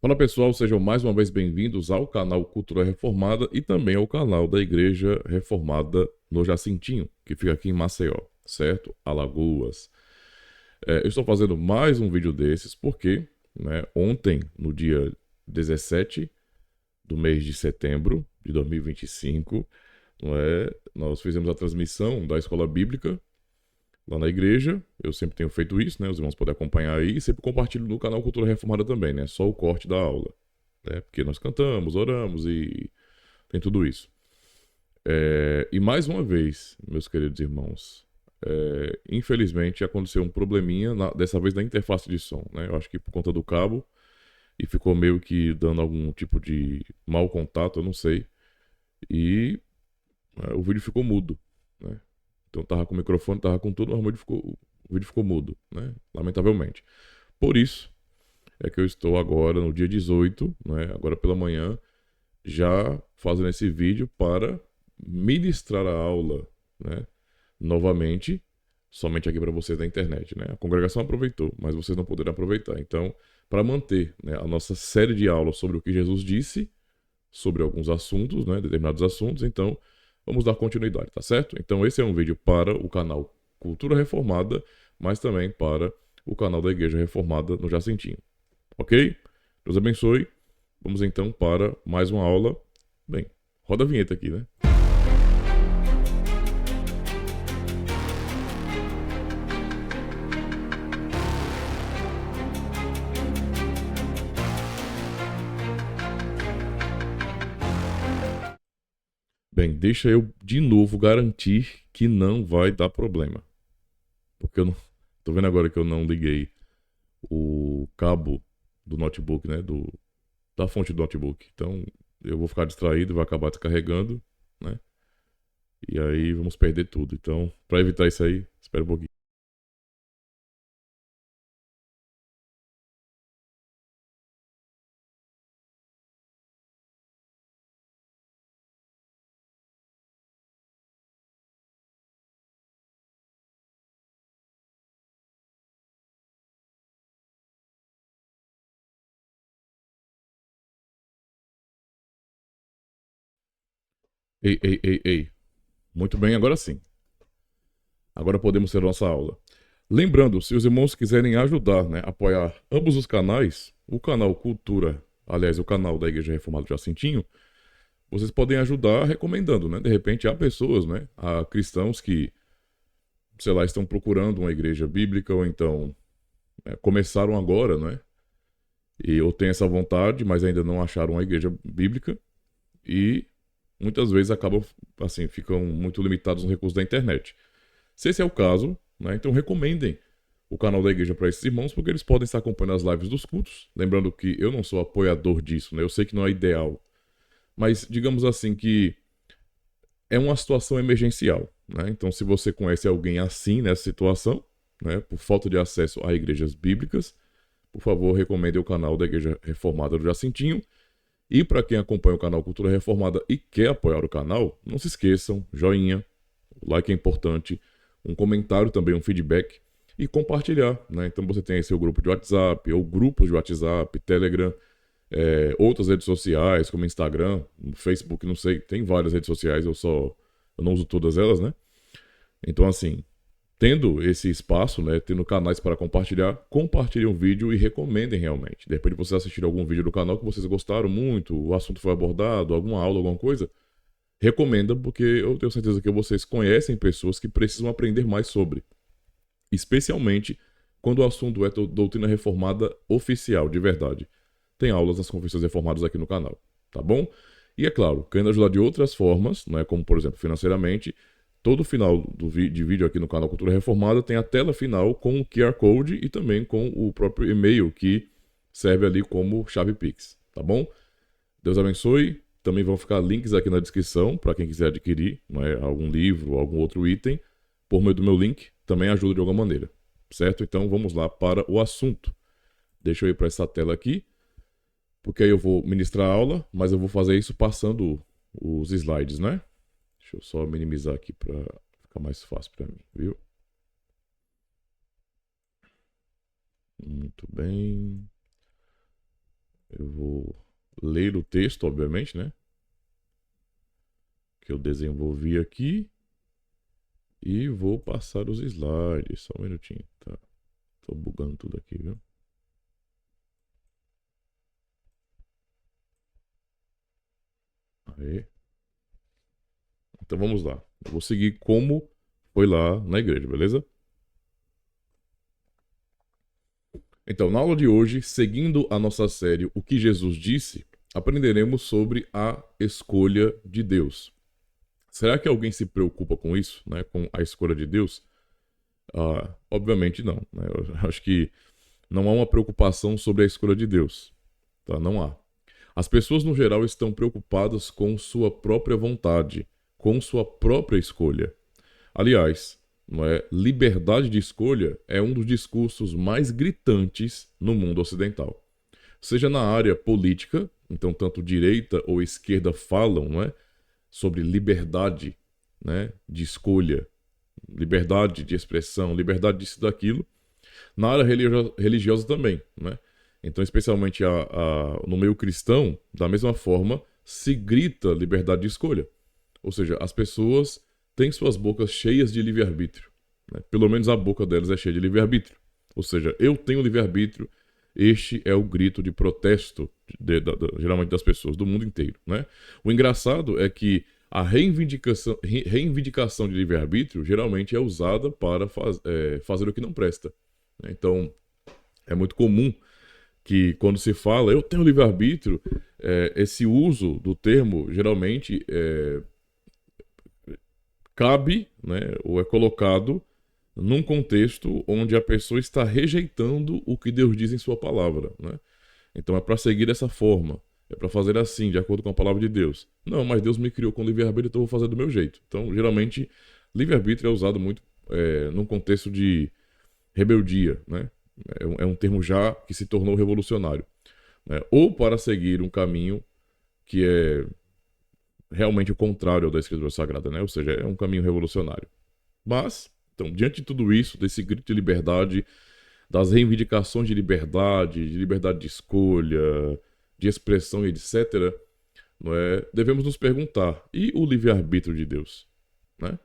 Fala pessoal, sejam mais uma vez bem-vindos ao canal Cultura Reformada e também ao canal da Igreja Reformada no Jacintinho, que fica aqui em Maceió, certo? Alagoas. Eu estou fazendo mais um vídeo desses porque, ontem, no dia 17 do mês de setembro de 2025, nós fizemos a transmissão da escola bíblica lá na igreja. Eu sempre tenho feito isso, né? Os irmãos podem acompanhar aí e sempre compartilho no canal Cultura Reformada também, né? Só o corte da aula, né? Porque nós cantamos, oramos e tem tudo isso. E mais uma vez, meus queridos irmãos, infelizmente aconteceu um probleminha, dessa vez na interface de som, né? Eu acho que por conta do cabo e ficou meio que dando algum tipo de mau contato, eu não sei. E o vídeo ficou mudo, né? Então tava com o microfone, tava com tudo, mas o vídeo ficou mudo, né? Lamentavelmente. Por isso é que eu estou agora no dia 18, né? Agora pela manhã, já fazendo esse vídeo para ministrar a aula, né? Novamente, somente aqui para vocês da internet, né? A congregação aproveitou, mas vocês não poderão aproveitar. Então, para manter, né, a nossa série de aulas sobre o que Jesus disse, sobre alguns assuntos, né, determinados assuntos, então vamos dar continuidade, tá certo? Então esse é um vídeo para o canal Cultura Reformada, mas também para o canal da Igreja Reformada no Jacintinho, ok? Deus abençoe. Vamos então para mais uma aula. Bem, roda a vinheta aqui, né? Bem, deixa eu de novo garantir que não vai dar problema. Porque eu não. Tô vendo agora que eu não liguei o cabo do notebook, né? Da fonte do notebook. Então, eu vou ficar distraído, vai acabar descarregando, né? E aí vamos perder tudo. Então, para evitar isso aí, espera um pouquinho. Ei, ei, ei, ei. Muito bem, agora sim. Agora podemos ter nossa aula. Lembrando, se os irmãos quiserem ajudar, né, apoiar ambos os canais, o canal Cultura, aliás, o canal da Igreja Reformada Jacintinho, vocês podem ajudar recomendando, né? De repente há pessoas, né, há cristãos que, sei lá, estão procurando uma igreja bíblica ou então começaram agora, né? Ou têm essa vontade, mas ainda não acharam uma igreja bíblica e muitas vezes acabam, assim, ficam muito limitados nos recursos da internet. Se esse é o caso, né, então recomendem o canal da igreja para esses irmãos, porque eles podem estar acompanhando as lives dos cultos. Lembrando que eu não sou apoiador disso, né? Eu sei que não é ideal, mas digamos assim que é uma situação emergencial, né? Então, se você conhece alguém assim nessa situação, né, por falta de acesso a igrejas bíblicas, por favor, recomende o canal da Igreja Reformada do Jacintinho. E para quem acompanha o canal Cultura Reformada e quer apoiar o canal, não se esqueçam, joinha, o like é importante, um comentário também, um feedback e compartilhar, né? Então você tem aí seu grupo de WhatsApp ou grupos de WhatsApp, Telegram, outras redes sociais como Instagram, Facebook, não sei, tem várias redes sociais, eu não uso todas elas, né? Então assim, tendo esse espaço, né, tendo canais para compartilhar, compartilhem o vídeo e recomendem realmente. De repente vocês assistiram algum vídeo do canal que vocês gostaram muito, o assunto foi abordado, alguma aula, alguma coisa, recomenda porque eu tenho certeza que vocês conhecem pessoas que precisam aprender mais sobre. Especialmente quando o assunto é doutrina reformada oficial, de verdade. Tem aulas das conferências reformadas aqui no canal, tá bom? E é claro, querendo ajudar de outras formas, né, como por exemplo financeiramente, todo final de vídeo aqui no canal Cultura Reformada tem a tela final com o QR Code e também com o próprio e-mail que serve ali como chave Pix, tá bom? Deus abençoe. Também vão ficar links aqui na descrição para quem quiser adquirir, algum livro, algum outro item, por meio do meu link, também ajuda de alguma maneira, certo? Então vamos lá para o assunto. Deixa eu ir para essa tela aqui, porque aí eu vou ministrar a aula, mas eu vou fazer isso passando os slides, né? Deixa eu só minimizar aqui para ficar mais fácil para mim, viu? Muito bem. Eu vou ler o texto, obviamente, né? Que eu desenvolvi aqui. E vou passar os slides. Só um minutinho, tá? Tô bugando tudo aqui, viu? Aí. Então vamos lá. Eu vou seguir como foi lá na igreja, beleza? Então, na aula de hoje, seguindo a nossa série O que Jesus disse, aprenderemos sobre a escolha de Deus. Será que alguém se preocupa com isso, né? Com a escolha de Deus? Obviamente não, né? Eu acho que não há uma preocupação sobre a escolha de Deus, tá? Não há. As pessoas, no geral, estão preocupadas com sua própria vontade, com sua própria escolha. Aliás, não é? Liberdade de escolha é um dos discursos mais gritantes no mundo ocidental. Seja na área política, então tanto direita ou esquerda falam, não é? Sobre liberdade, né? De escolha, liberdade de expressão, liberdade disso e daquilo. Na área religiosa também, né? Então, especialmente no meio cristão, da mesma forma, se grita liberdade de escolha. Ou seja, as pessoas têm suas bocas cheias de livre-arbítrio, né? Pelo menos a boca delas é cheia de livre-arbítrio. Ou seja, eu tenho livre-arbítrio. Este é o grito de protesto, geralmente das pessoas do mundo inteiro, né? O engraçado é que a reivindicação de livre-arbítrio geralmente é usada para fazer o que não presta. Então, é muito comum que quando se fala eu tenho livre-arbítrio, esse uso do termo geralmente cabe, né, ou é colocado num contexto onde a pessoa está rejeitando o que Deus diz em sua palavra, né? Então é para seguir dessa forma, é para fazer assim, de acordo com a palavra de Deus. Não, mas Deus me criou com livre-arbítrio, então eu vou fazer do meu jeito. Então, geralmente, livre-arbítrio é usado muito num contexto de rebeldia, né? É um termo já que se tornou revolucionário, né? Ou para seguir um caminho que é realmente o contrário ao da Escritura Sagrada, né? Ou seja, é um caminho revolucionário. Mas, então, diante de tudo isso, desse grito de liberdade, das reivindicações de liberdade de escolha, de expressão e etc., não é? Devemos nos perguntar, e o livre-arbítrio de Deus? Né?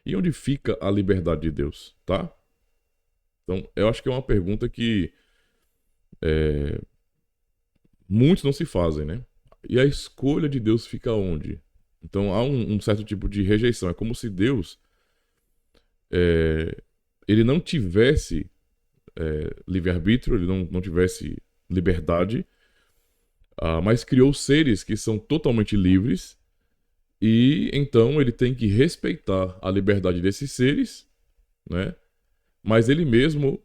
E onde fica a liberdade de Deus? Tá? Então, eu acho que é uma pergunta que muitos não se fazem, né? E a escolha de Deus fica onde? Então, há um certo tipo de rejeição. É como se Deus ele não tivesse livre-arbítrio, ele não tivesse liberdade, mas criou seres que são totalmente livres e então ele tem que respeitar a liberdade desses seres, né? Mas ele mesmo,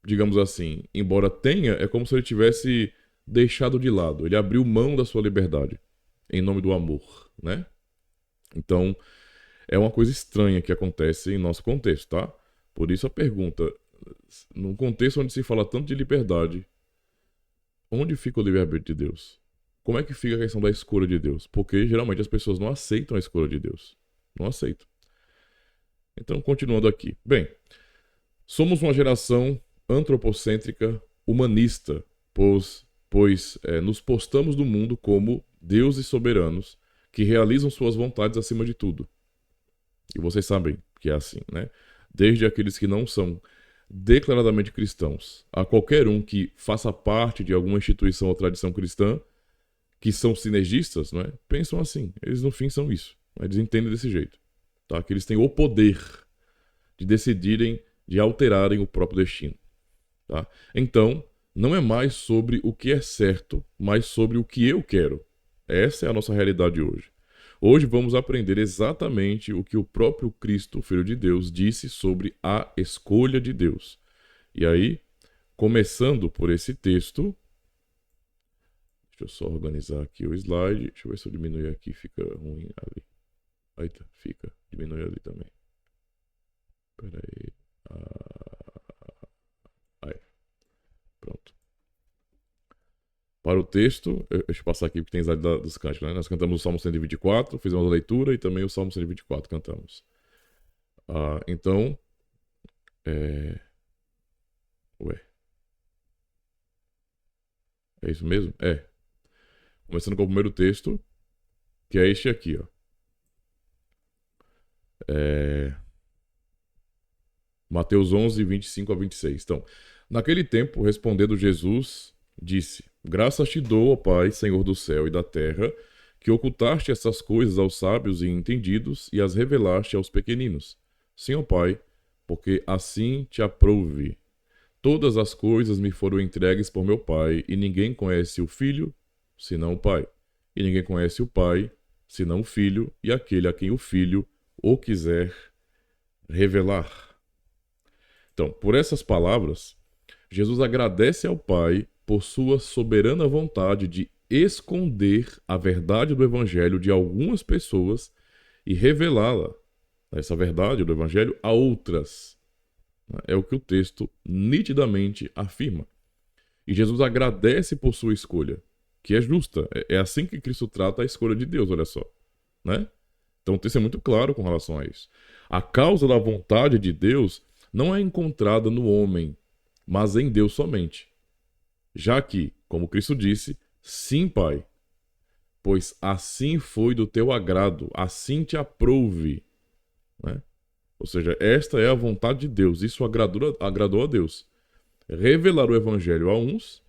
digamos assim, embora tenha, é como se ele tivesse deixado de lado. Ele abriu mão da sua liberdade em nome do amor, né? Então, é uma coisa estranha que acontece em nosso contexto, tá? Por isso a pergunta, num contexto onde se fala tanto de liberdade, onde fica o livre-arbítrio de Deus? Como é que fica a questão da escolha de Deus? Porque geralmente as pessoas não aceitam a escolha de Deus. Não aceitam. Então, continuando aqui. Bem, somos uma geração antropocêntrica, humanista, pois nos postamos do mundo como deuses soberanos que realizam suas vontades acima de tudo. E vocês sabem que é assim, né? Desde aqueles que não são declaradamente cristãos, a qualquer um que faça parte de alguma instituição ou tradição cristã, que são sinergistas, né? Pensam assim. Eles no fim são isso. Eles entendem desse jeito, tá? Que eles têm o poder de decidirem, de alterarem o próprio destino, tá? Então, não é mais sobre o que é certo, mas sobre o que eu quero. Essa é a nossa realidade hoje. Hoje vamos aprender exatamente o que o próprio Cristo, Filho de Deus, disse sobre a escolha de Deus. E aí, começando por esse texto, deixa eu só organizar aqui o slide. Deixa eu ver se eu diminuir aqui, fica ruim ali. Eita, fica. Diminui ali também. Pera aí. Aí, pronto. Para o texto, deixa eu passar aqui porque tem slide dos cânticos, né? Nós cantamos o Salmo 124, fizemos a leitura e também o Salmo 124 cantamos. Então, ué. É isso mesmo? É. Começando com o primeiro texto, que é este aqui, ó. Mateus 11, 25 a 26. Então, naquele tempo, respondendo Jesus, disse: Graças te dou, ó Pai, Senhor do céu e da terra, que ocultaste essas coisas aos sábios e entendidos e as revelaste aos pequeninos. Sim, ó Pai, porque assim te aprouve. Todas as coisas me foram entregues por meu Pai, e ninguém conhece o Filho, senão o Pai. E ninguém conhece o Pai, senão o Filho, e aquele a quem o Filho o quiser revelar. Então, por essas palavras, Jesus agradece ao Pai por sua soberana vontade de esconder a verdade do Evangelho de algumas pessoas e revelá-la, essa verdade do Evangelho, a outras. É o que o texto nitidamente afirma. E Jesus agradece por sua escolha, que é justa. É assim que Cristo trata a escolha de Deus, olha só. Né? Então o texto é muito claro com relação a isso. A causa da vontade de Deus não é encontrada no homem, mas em Deus somente. Já que, como Cristo disse, sim, Pai, pois assim foi do teu agrado, assim te aprouve. Né? Ou seja, esta é a vontade de Deus, isso agradou a Deus. Revelar o evangelho a uns,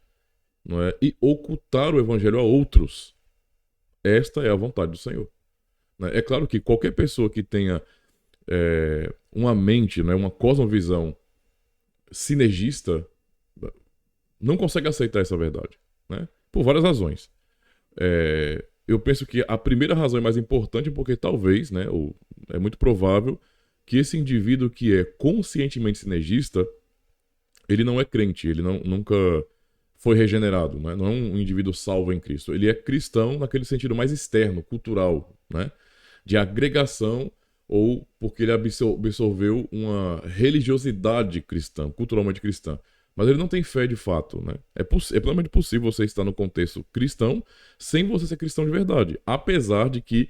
não é? E ocultar o evangelho a outros. Esta é a vontade do Senhor. É claro que qualquer pessoa que tenha uma mente, né, uma cosmovisão sinergista, não consegue aceitar essa verdade, né? Por várias razões. Eu penso que a primeira razão é mais importante porque talvez, né, ou é muito provável que esse indivíduo que é conscientemente sinergista, ele não é crente, ele nunca foi regenerado, né? Não é um indivíduo salvo em Cristo. Ele é cristão naquele sentido mais externo, cultural, né? De agregação, ou porque ele absorveu uma religiosidade cristã, culturalmente cristã. Mas ele não tem fé de fato, né? É plenamente possível você estar no contexto cristão sem você ser cristão de verdade. Apesar de que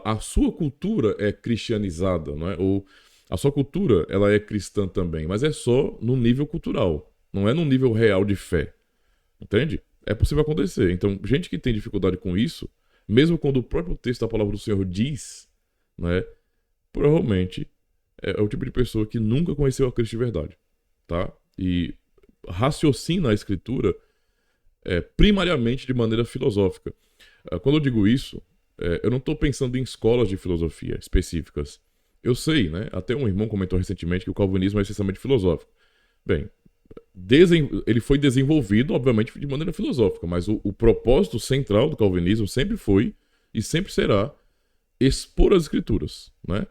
a sua cultura é cristianizada, não é? Ou a sua cultura ela é cristã também, mas é só no nível cultural. Não é no nível real de fé. Entende? É possível acontecer. Então, gente que tem dificuldade com isso, mesmo quando o próprio texto da palavra do Senhor diz, né? Provavelmente é o tipo de pessoa que nunca conheceu a Cristo de verdade, tá? E raciocina a Escritura primariamente de maneira filosófica. Quando eu digo isso, eu não estou pensando em escolas de filosofia específicas. Eu sei, né? Até um irmão comentou recentemente que o calvinismo é essencialmente filosófico. Bem, ele foi desenvolvido, obviamente, de maneira filosófica, mas o propósito central do calvinismo sempre foi e sempre será expor as Escrituras, né?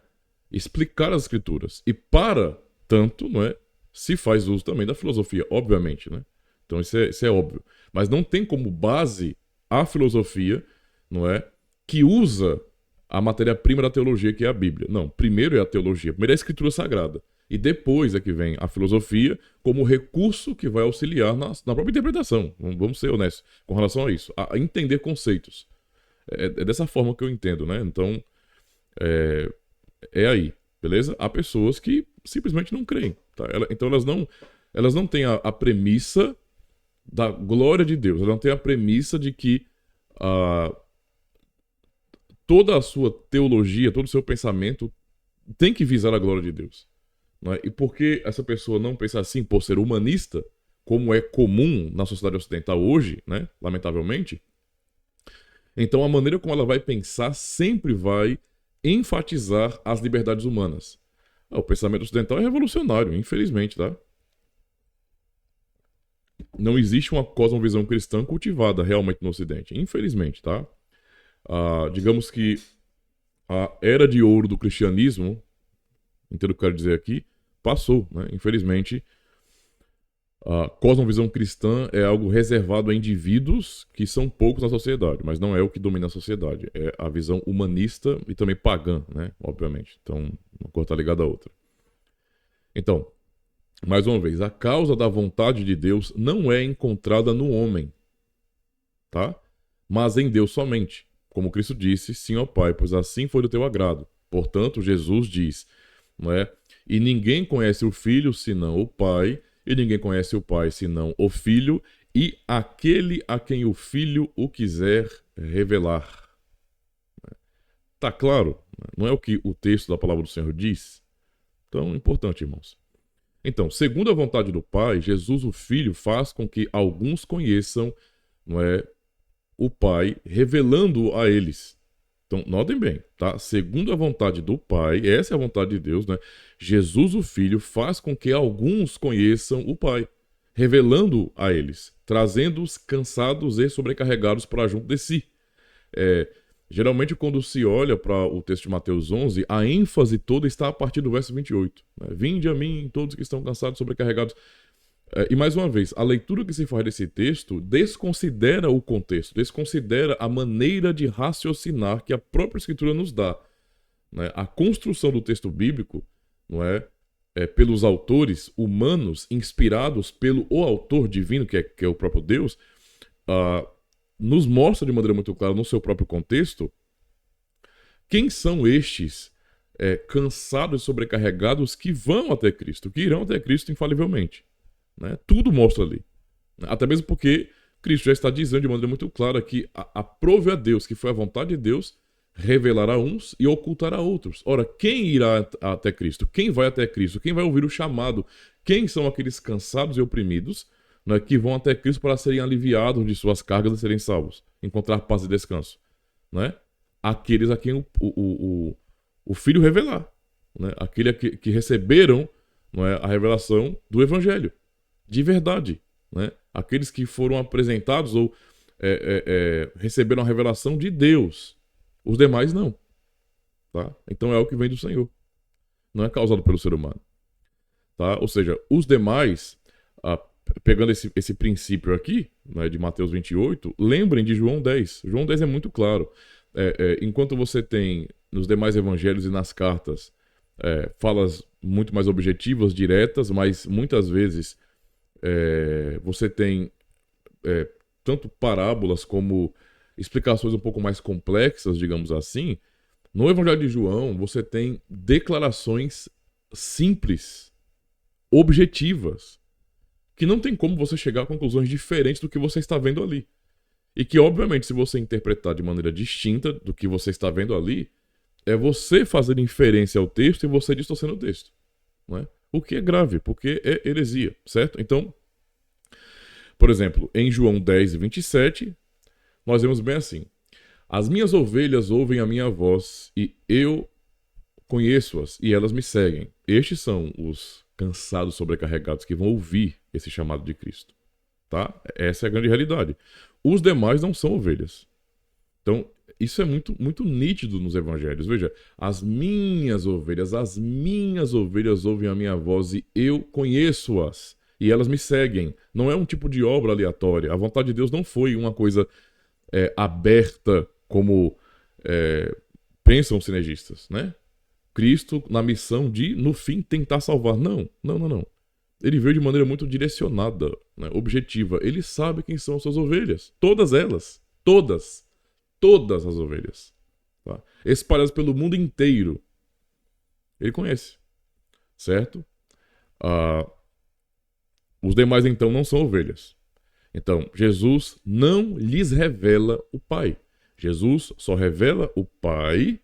Explicar as Escrituras. E para tanto, não é, se faz uso também da filosofia, obviamente, né? Então isso é óbvio. Mas não tem como base a filosofia, não é, que usa a matéria-prima da teologia, que é a Bíblia. Não, primeiro é a teologia, primeiro é a Escritura Sagrada. E depois é que vem a filosofia como recurso que vai auxiliar na própria interpretação. Vamos ser honestos com relação a isso. A entender conceitos. É dessa forma que eu entendo, né? Então, é aí, beleza? Há pessoas que simplesmente não creem. Tá? Então elas não têm a premissa da glória de Deus. Elas não têm a premissa de que toda a sua teologia, todo o seu pensamento tem que visar a glória de Deus. Não é? E porque essa pessoa não pensa assim por ser humanista, como é comum na sociedade ocidental hoje, né? Lamentavelmente, então a maneira como ela vai pensar sempre vai enfatizar as liberdades humanas. O pensamento ocidental é revolucionário, infelizmente, tá? Não existe uma cosmovisão cristã cultivada realmente no Ocidente, infelizmente, tá? Digamos que a era de ouro do cristianismo, entendo o que eu quero dizer aqui, passou, né? Infelizmente, a cosmovisão cristã é algo reservado a indivíduos que são poucos na sociedade, mas não é o que domina a sociedade. É a visão humanista e também pagã, né? Obviamente. Então, uma coisa está ligada à outra. Então, mais uma vez, a causa da vontade de Deus não é encontrada no homem, tá? Mas em Deus somente. Como Cristo disse, sim, ó Pai, pois assim foi do teu agrado. Portanto, Jesus diz, não é? E ninguém conhece o Filho senão o Pai, e ninguém conhece o Pai senão o Filho, e aquele a quem o Filho o quiser revelar. Tá claro? Não é o que o texto da palavra do Senhor diz? Então, importante, irmãos. Então, segundo a vontade do Pai, Jesus, o Filho, faz com que alguns conheçam, não é, o Pai, revelando a eles. Então, notem bem, tá? Segundo a vontade do Pai, essa é a vontade de Deus, né? Jesus, o Filho, faz com que alguns conheçam o Pai, revelando a eles, trazendo-os cansados e sobrecarregados para junto de si. Geralmente, quando se olha para o texto de Mateus 11, a ênfase toda está a partir do verso 28. Né? Vinde a mim, todos que estão cansados e sobrecarregados. E mais uma vez, a leitura que se faz desse texto desconsidera o contexto, desconsidera a maneira de raciocinar que a própria Escritura nos dá. Né? A construção do texto bíblico, não é, pelos autores humanos, inspirados pelo o autor divino, que é o próprio Deus, nos mostra de maneira muito clara, no seu próprio contexto, quem são estes cansados e sobrecarregados que vão até Cristo, que irão até Cristo infalivelmente. Né? Tudo mostra ali. Até mesmo porque Cristo já está dizendo de maneira muito clara que aprove a Deus, que foi a vontade de Deus, revelará uns e ocultará outros. Ora, quem irá até Cristo? Quem vai até Cristo? Quem vai ouvir o chamado? Quem são aqueles cansados e oprimidos, né, que vão até Cristo para serem aliviados de suas cargas e serem salvos? Encontrar paz e descanso. Né? Aqueles a quem o Filho revelar. Né? Aqueles que receberam, não é, a revelação do Evangelho. De verdade, né? Aqueles que foram apresentados ou receberam a revelação de Deus. Os demais não. Tá? Então é o que vem do Senhor. Não é causado pelo ser humano. Tá? Ou seja, os demais, pegando esse princípio aqui, né, de Mateus 28, lembrem de João 10. João 10 é muito claro. Enquanto você tem nos demais evangelhos e nas cartas falas muito mais objetivas, diretas, mas muitas vezes você tem tanto parábolas como explicações um pouco mais complexas, digamos assim. No Evangelho de João, você tem declarações simples, objetivas, que não tem como você chegar a conclusões diferentes do que você está vendo ali. E que, obviamente, se você interpretar de maneira distinta do que você está vendo ali, é você fazer inferência ao texto e você distorcendo o texto. Não é? O que é grave, porque é heresia, certo? Então, por exemplo, em João 10, 27, nós vemos bem assim: as minhas ovelhas ouvem a minha voz e eu conheço-as e elas me seguem. Estes são os cansados, sobrecarregados que vão ouvir esse chamado de Cristo. Tá? Essa é a grande realidade. Os demais não são ovelhas. Então, isso é muito, muito nítido nos evangelhos. Veja, as minhas ovelhas ouvem a minha voz e eu conheço-as. E elas me seguem. Não é um tipo de obra aleatória. A vontade de Deus não foi uma coisa aberta como pensam os sinergistas, né? Cristo na missão de, no fim, tentar salvar. Não. Ele veio de maneira muito direcionada, né? Objetiva. Ele sabe quem são as suas ovelhas. Todas elas. Todas as ovelhas. Tá? Espalhadas pelo mundo inteiro. Ele conhece. Certo? Os demais, então, não são ovelhas. Então, Jesus não lhes revela o Pai. Jesus só revela o Pai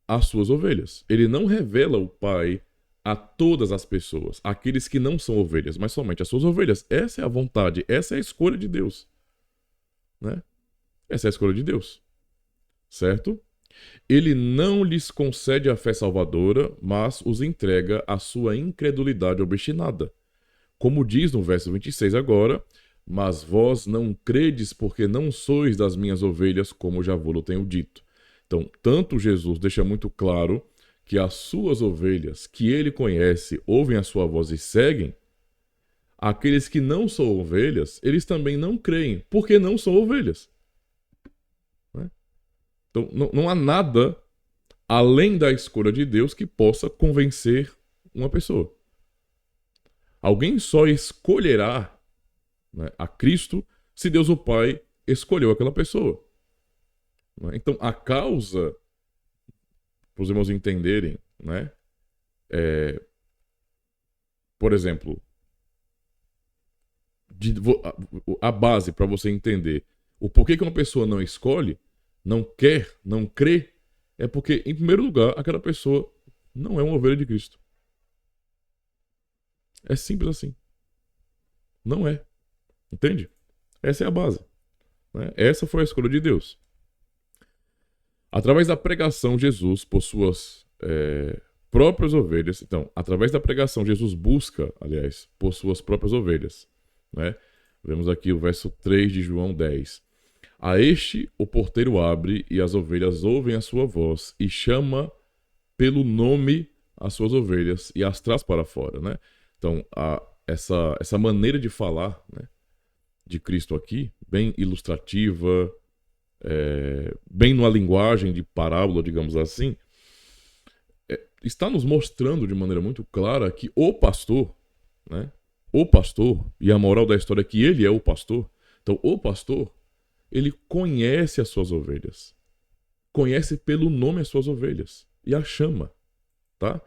às suas ovelhas. Ele não revela o Pai a todas as pessoas, aqueles que não são ovelhas, mas somente às suas ovelhas. Essa é a vontade, essa é a escolha de Deus. Né? Essa é a escolha de Deus. Certo? Ele não lhes concede a fé salvadora, mas os entrega à sua incredulidade obstinada. Como diz no verso 26 agora: mas vós não credes porque não sois das minhas ovelhas, como já vos tenho dito. Então, tanto Jesus deixa muito claro que as suas ovelhas, que ele conhece, ouvem a sua voz e seguem. Aqueles que não são ovelhas, eles também não creem, porque não são ovelhas. Né? Então, não há nada além da escolha de Deus que possa convencer uma pessoa. Alguém só escolherá, né, a Cristo se Deus o Pai escolheu aquela pessoa. Né? Então, a causa, para os irmãos entenderem, né, por exemplo, a base para você entender o porquê que uma pessoa não escolhe, não quer, não crê, é porque, em primeiro lugar, aquela pessoa não é uma ovelha de Cristo. É simples assim. Não é. Entende? Essa é a base. Né? Essa foi a escolha de Deus. Através da pregação, Jesus, por suas próprias ovelhas. Então, através da pregação, Jesus busca, aliás, por suas próprias ovelhas. Né? Vemos aqui o verso 3 de João 10. A este o porteiro abre e as ovelhas ouvem a sua voz e chama pelo nome as suas ovelhas e as traz para fora. Né? Então, essa maneira de falar, né, de Cristo aqui, bem ilustrativa, bem numa linguagem de parábola, digamos assim, está nos mostrando de maneira muito clara que o pastor, né, e a moral da história é que ele é o pastor. Então, o pastor, ele conhece as suas ovelhas, conhece pelo nome as suas ovelhas e a chama, tá?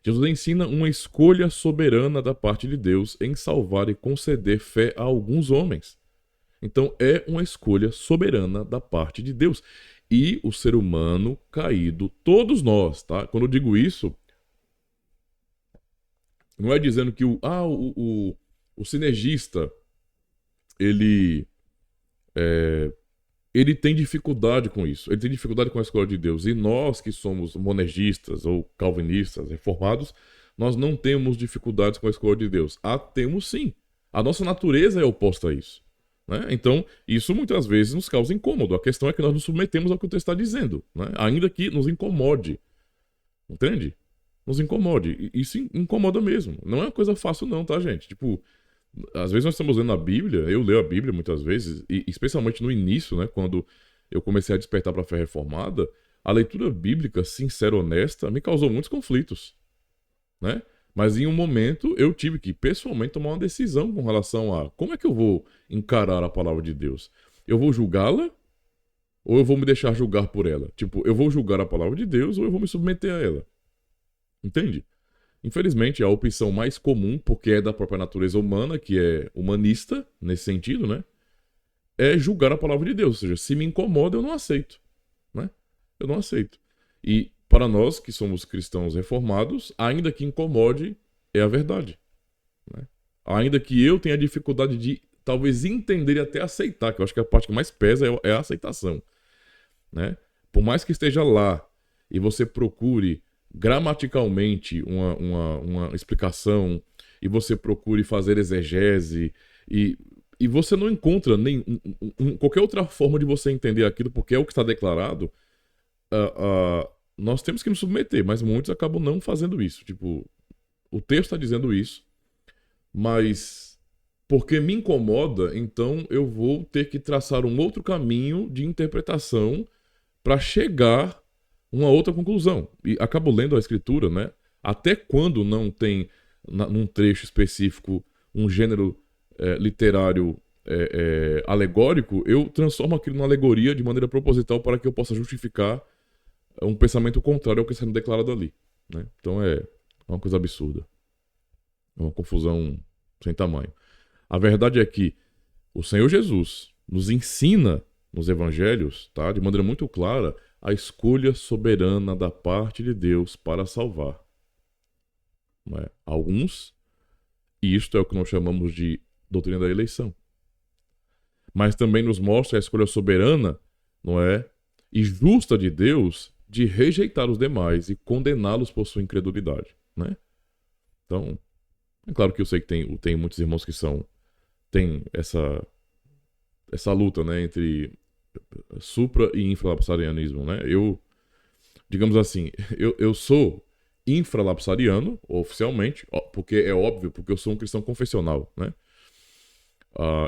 Jesus ensina uma escolha soberana da parte de Deus em salvar e conceder fé a alguns homens. Então é uma escolha soberana da parte de Deus. E o ser humano caído, todos nós, tá? Quando eu digo isso, não é dizendo que o sinergista, ele tem dificuldade com isso. Ele tem dificuldade com a escolha de Deus. E nós que somos monergistas ou calvinistas, reformados, nós não temos dificuldades com a escolha de Deus. Temos sim. A nossa natureza é oposta a isso. Né? Então, isso muitas vezes nos causa incômodo. A questão é que nós nos submetemos ao que o texto está dizendo, né? Ainda que nos incomode. Entende? Nos incomode. Isso incomoda mesmo. Não é uma coisa fácil não, tá, gente? Tipo, às vezes nós estamos lendo a Bíblia, eu leio a Bíblia muitas vezes, e especialmente no início, né, quando eu comecei a despertar para a fé reformada, a leitura bíblica, sincera e honesta, me causou muitos conflitos, né? Mas em um momento eu tive que pessoalmente tomar uma decisão com relação a como é que eu vou encarar a palavra de Deus. Eu vou julgá-la ou eu vou me deixar julgar por ela? Tipo, eu vou julgar a palavra de Deus ou eu vou me submeter a ela? Entende? Infelizmente, a opção mais comum, porque é da própria natureza humana, que é humanista, nesse sentido, né? É julgar a palavra de Deus. Ou seja, se me incomoda, eu não aceito. Né? Eu não aceito. E para nós, que somos cristãos reformados, ainda que incomode, é a verdade. Né? Ainda que eu tenha dificuldade de, talvez, entender e até aceitar, que eu acho que a parte que mais pesa é a aceitação. Né? Por mais que esteja lá e você procure gramaticalmente uma explicação e você procure fazer exegese e você não encontra qualquer outra forma de você entender aquilo porque é o que está declarado, nós temos que nos submeter, mas muitos acabam não fazendo isso. Tipo, o texto está dizendo isso, mas porque me incomoda, então eu vou ter que traçar um outro caminho de interpretação para chegar uma outra conclusão. E acabo lendo a escritura, né? Até quando não tem, num trecho específico, um gênero literário alegórico, eu transformo aquilo numa alegoria de maneira proposital para que eu possa justificar um pensamento contrário ao que está sendo declarado ali. Né? Então é uma coisa absurda. É uma confusão sem tamanho. A verdade é que o Senhor Jesus nos ensina nos evangelhos, tá? De maneira muito clara, a escolha soberana da parte de Deus para salvar. Não é? Alguns, e isto é o que nós chamamos de doutrina da eleição. Mas também nos mostra a escolha soberana, não é? E justa de Deus de rejeitar os demais e condená-los por sua incredulidade. Né? Então, é claro que eu sei que tem muitos irmãos que tem essa luta, né, entre supra e infralapsarianismo, né? Digamos assim, eu sou infralapsariano, oficialmente, porque é óbvio, porque eu sou um cristão confessional, né?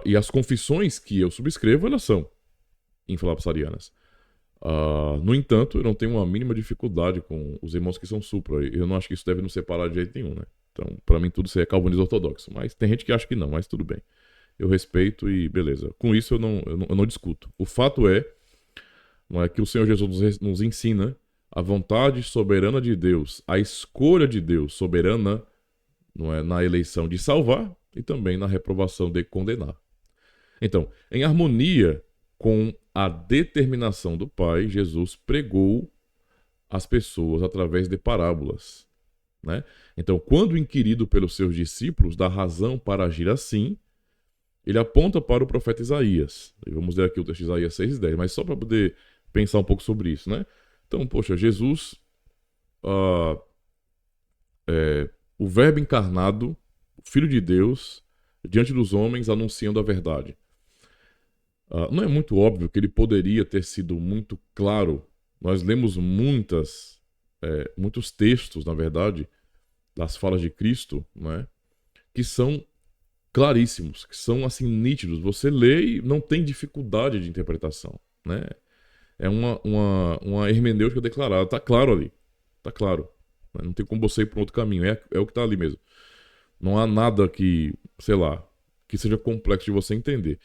E as confissões que eu subscrevo, elas são infralapsarianas. No entanto, eu não tenho uma mínima dificuldade com os irmãos que são supra. Eu não acho que isso deve nos separar de jeito nenhum, né? Então, para mim, tudo isso é calvinismo ortodoxo. Mas tem gente que acha que não, mas tudo bem. Eu respeito e beleza. Com isso eu não discuto. O fato é, não é que o Senhor Jesus nos ensina a vontade soberana de Deus, a escolha de Deus soberana, não é, na eleição de salvar e também na reprovação de condenar. Então, em harmonia com a determinação do Pai, Jesus pregou às pessoas através de parábolas, né? Então, quando inquirido pelos seus discípulos da razão para agir assim, ele aponta para o profeta Isaías. E vamos ler aqui o texto de Isaías 6:10, mas só para poder pensar um pouco sobre isso, né? Então, poxa, Jesus, o Verbo encarnado, o Filho de Deus, diante dos homens, anunciando a verdade. Não é muito óbvio que ele poderia ter sido muito claro. Nós lemos muitos textos, na verdade, das falas de Cristo, né, que são claríssimos, que são assim nítidos. Você lê e não tem dificuldade de interpretação, né? É uma hermenêutica declarada. Está claro ali. Está claro. Não tem como você ir para um outro caminho. É o que está ali mesmo. Não há nada que, sei lá, que seja complexo de você entender.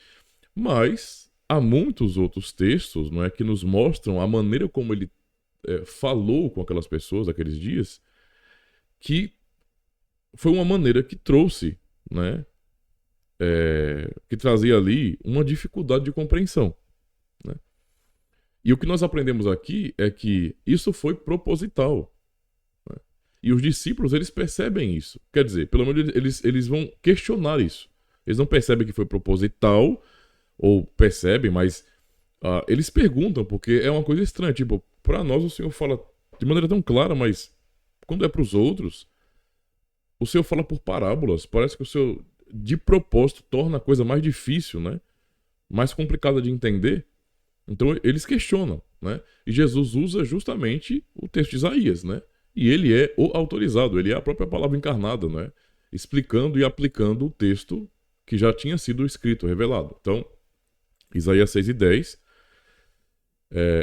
Mas há muitos outros textos, não é, que nos mostram a maneira como ele falou com aquelas pessoas naqueles dias, que foi uma maneira que trouxe, né, que trazia ali uma dificuldade de compreensão, né? E o que nós aprendemos aqui é que isso foi proposital, né? E os discípulos, eles percebem isso. Quer dizer, pelo menos eles vão questionar isso. Eles não percebem que foi proposital, ou percebem, mas eles perguntam, porque é uma coisa estranha. Tipo, para nós o Senhor fala de maneira tão clara, mas quando é para os outros, o Senhor fala por parábolas. Parece que o Senhor, de propósito, torna a coisa mais difícil, né? Mais complicada de entender. Então eles questionam, né? E Jesus usa justamente o texto de Isaías, né? E ele é o autorizado, ele é a própria palavra encarnada, né? Explicando e aplicando o texto que já tinha sido escrito, revelado. Então, Isaías 6:10,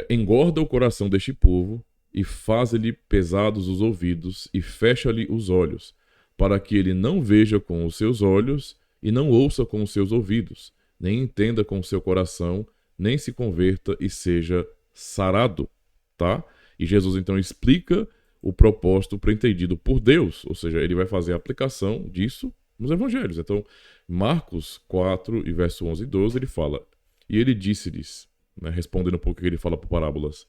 engorda o coração deste povo e faz-lhe pesados os ouvidos e fecha-lhe os olhos, para que ele não veja com os seus olhos e não ouça com os seus ouvidos, nem entenda com o seu coração, nem se converta e seja sarado, tá? E Jesus então explica o propósito preentendido por Deus, ou seja, ele vai fazer a aplicação disso nos evangelhos. Então, Marcos 4, e verso 11 e 12, ele fala: e ele disse-lhes, né, respondendo um pouco o que ele fala por parábolas: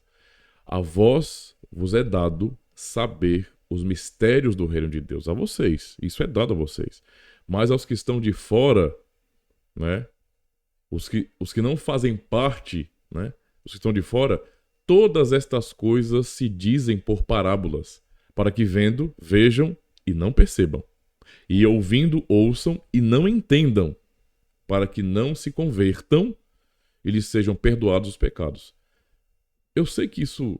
a vós vos é dado saber os mistérios do reino de Deus. A vocês, isso é dado a vocês. Mas aos que estão de fora, né, os que não fazem parte, né, os que estão de fora, todas estas coisas se dizem por parábolas, para que vendo, vejam e não percebam, e ouvindo, ouçam e não entendam, para que não se convertam e lhes sejam perdoados os pecados. Eu sei que isso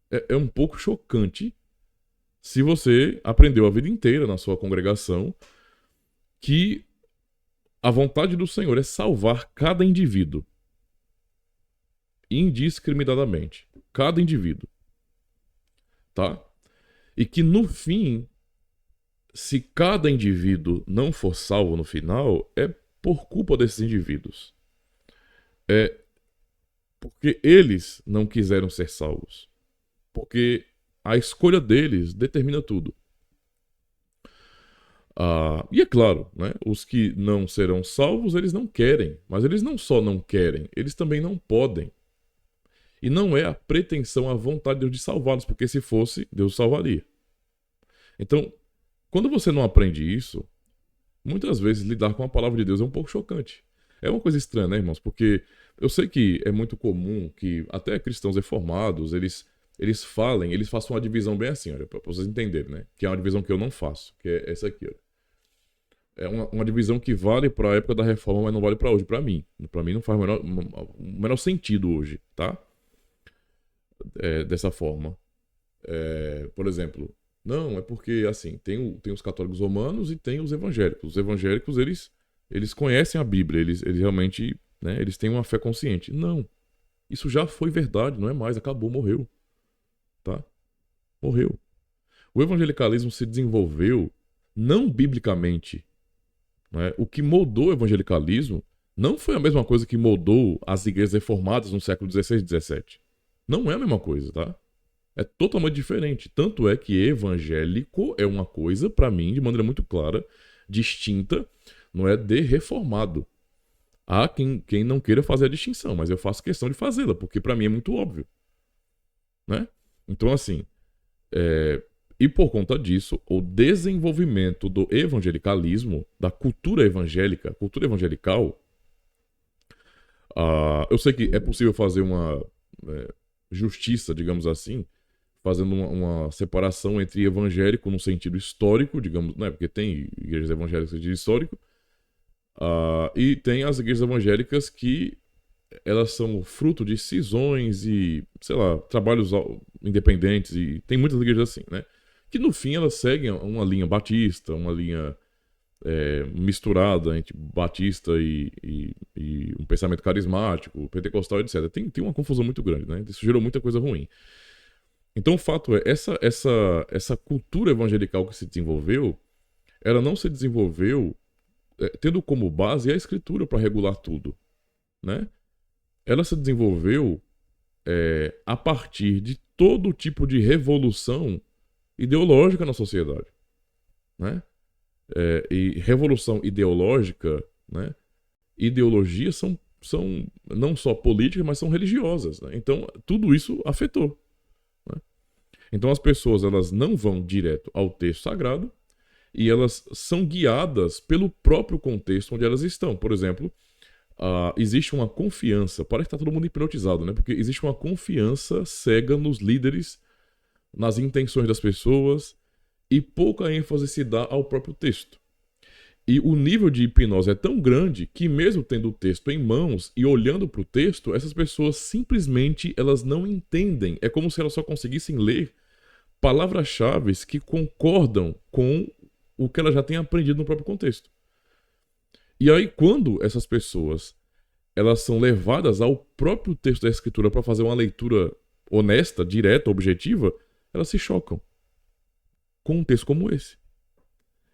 é um pouco chocante se você aprendeu a vida inteira na sua congregação que a vontade do Senhor é salvar cada indivíduo indiscriminadamente. Cada indivíduo. Tá? E que no fim, se cada indivíduo não for salvo no final, é por culpa desses indivíduos. É porque eles não quiseram ser salvos. Porque a escolha deles determina tudo. E é claro, né, os que não serão salvos, eles não querem. Mas eles não só não querem, eles também não podem. E não é a pretensão, a vontade de Deus de salvá-los, porque se fosse, Deus salvaria. Então, quando você não aprende isso, muitas vezes lidar com a palavra de Deus é um pouco chocante. É uma coisa estranha, né, irmãos? Porque eu sei que é muito comum que até cristãos reformados, eles façam uma divisão bem assim, olha, para vocês entenderem, né? Que é uma divisão que eu não faço, que é essa aqui, olha. É uma divisão que vale para a época da reforma, mas não vale para hoje, para mim. Para mim não faz o menor sentido hoje, tá? Dessa forma. Por exemplo, não, é porque, assim, tem os católicos romanos e tem os evangélicos. Os evangélicos, eles conhecem a Bíblia, eles realmente, né, eles têm uma fé consciente. Não, isso já foi verdade, não é mais, acabou, morreu. Tá? Morreu. O evangelicalismo se desenvolveu não biblicamente. Né? O que moldou o evangelicalismo não foi a mesma coisa que moldou as igrejas reformadas no século XVI e XVII. Não é a mesma coisa, tá? É totalmente diferente. Tanto é que evangélico é uma coisa, para mim, de maneira muito clara, distinta, não é de reformado. Há quem não queira fazer a distinção, mas eu faço questão de fazê-la, porque para mim é muito óbvio, né? Então, assim, e por conta disso, o desenvolvimento do evangelicalismo, da cultura evangélica, cultura evangelical, eu sei que é possível fazer uma justiça, digamos assim, fazendo uma separação entre evangélico no sentido histórico, digamos, né? Porque tem igrejas evangélicas no sentido histórico, e tem as igrejas evangélicas que elas são fruto de cisões e, sei lá, trabalhos independentes, e tem muitas igrejas assim, né? Que no fim elas seguem uma linha batista, uma linha misturada entre batista e um pensamento carismático, pentecostal, etc. Tem uma confusão muito grande, né? Isso gerou muita coisa ruim. Então o fato é, essa cultura evangelical que se desenvolveu, ela não se desenvolveu tendo como base a escritura para regular tudo, né? Ela se desenvolveu a partir de todo tipo de revolução ideológica na sociedade, né? E revolução ideológica, né? Ideologias são não só políticas, mas são religiosas, né? Então tudo isso afetou, né? Então as pessoas elas não vão direto ao texto sagrado e elas são guiadas pelo próprio contexto onde elas estão. Por exemplo, existe uma confiança, parece que está todo mundo hipnotizado, né? Porque existe uma confiança cega nos líderes, nas intenções das pessoas, e pouca ênfase se dá ao próprio texto. E o nível de hipnose é tão grande que mesmo tendo o texto em mãos e olhando para o texto, essas pessoas simplesmente elas não entendem. É como se elas só conseguissem ler palavras-chave que concordam com o que elas já têm aprendido no próprio contexto. E aí, quando essas pessoas elas são levadas ao próprio texto da escritura para fazer uma leitura honesta, direta, objetiva, elas se chocam com um texto como esse.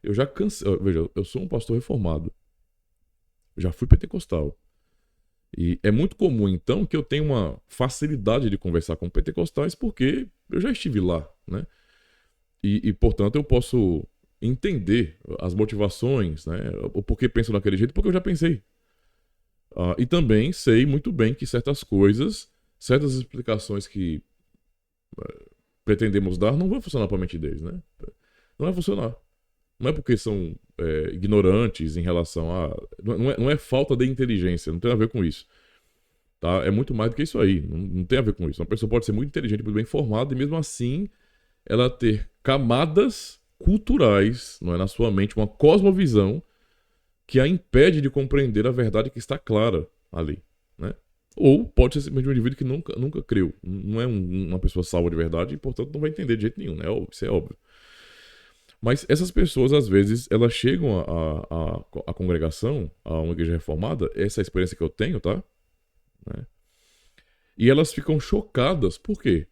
Eu já cansei. Veja, eu sou um pastor reformado. Eu já fui pentecostal. E é muito comum, então, que eu tenha uma facilidade de conversar com pentecostais porque eu já estive lá, né? E portanto, eu posso entender as motivações, né? O porquê penso daquele jeito, porque eu já pensei. E também sei muito bem que certas coisas, certas explicações que pretendemos dar não vão funcionar para a mente deles, né? Não vai funcionar. Não é porque são ignorantes em relação a... Não é falta de inteligência, não tem a ver com isso. Tá? É muito mais do que isso aí, não tem a ver com isso. Uma pessoa pode ser muito inteligente, muito bem informada, e mesmo assim ela ter camadas culturais, não é, na sua mente, uma cosmovisão que a impede de compreender a verdade que está clara ali, né? Ou pode ser simplesmente um indivíduo que nunca creu, não é uma pessoa salva de verdade e, portanto, não vai entender de jeito nenhum, né? Isso é óbvio. Mas essas pessoas, às vezes, elas chegam à congregação, a uma igreja reformada, essa é a experiência que eu tenho, tá? Né? E elas ficam chocadas. Por quê?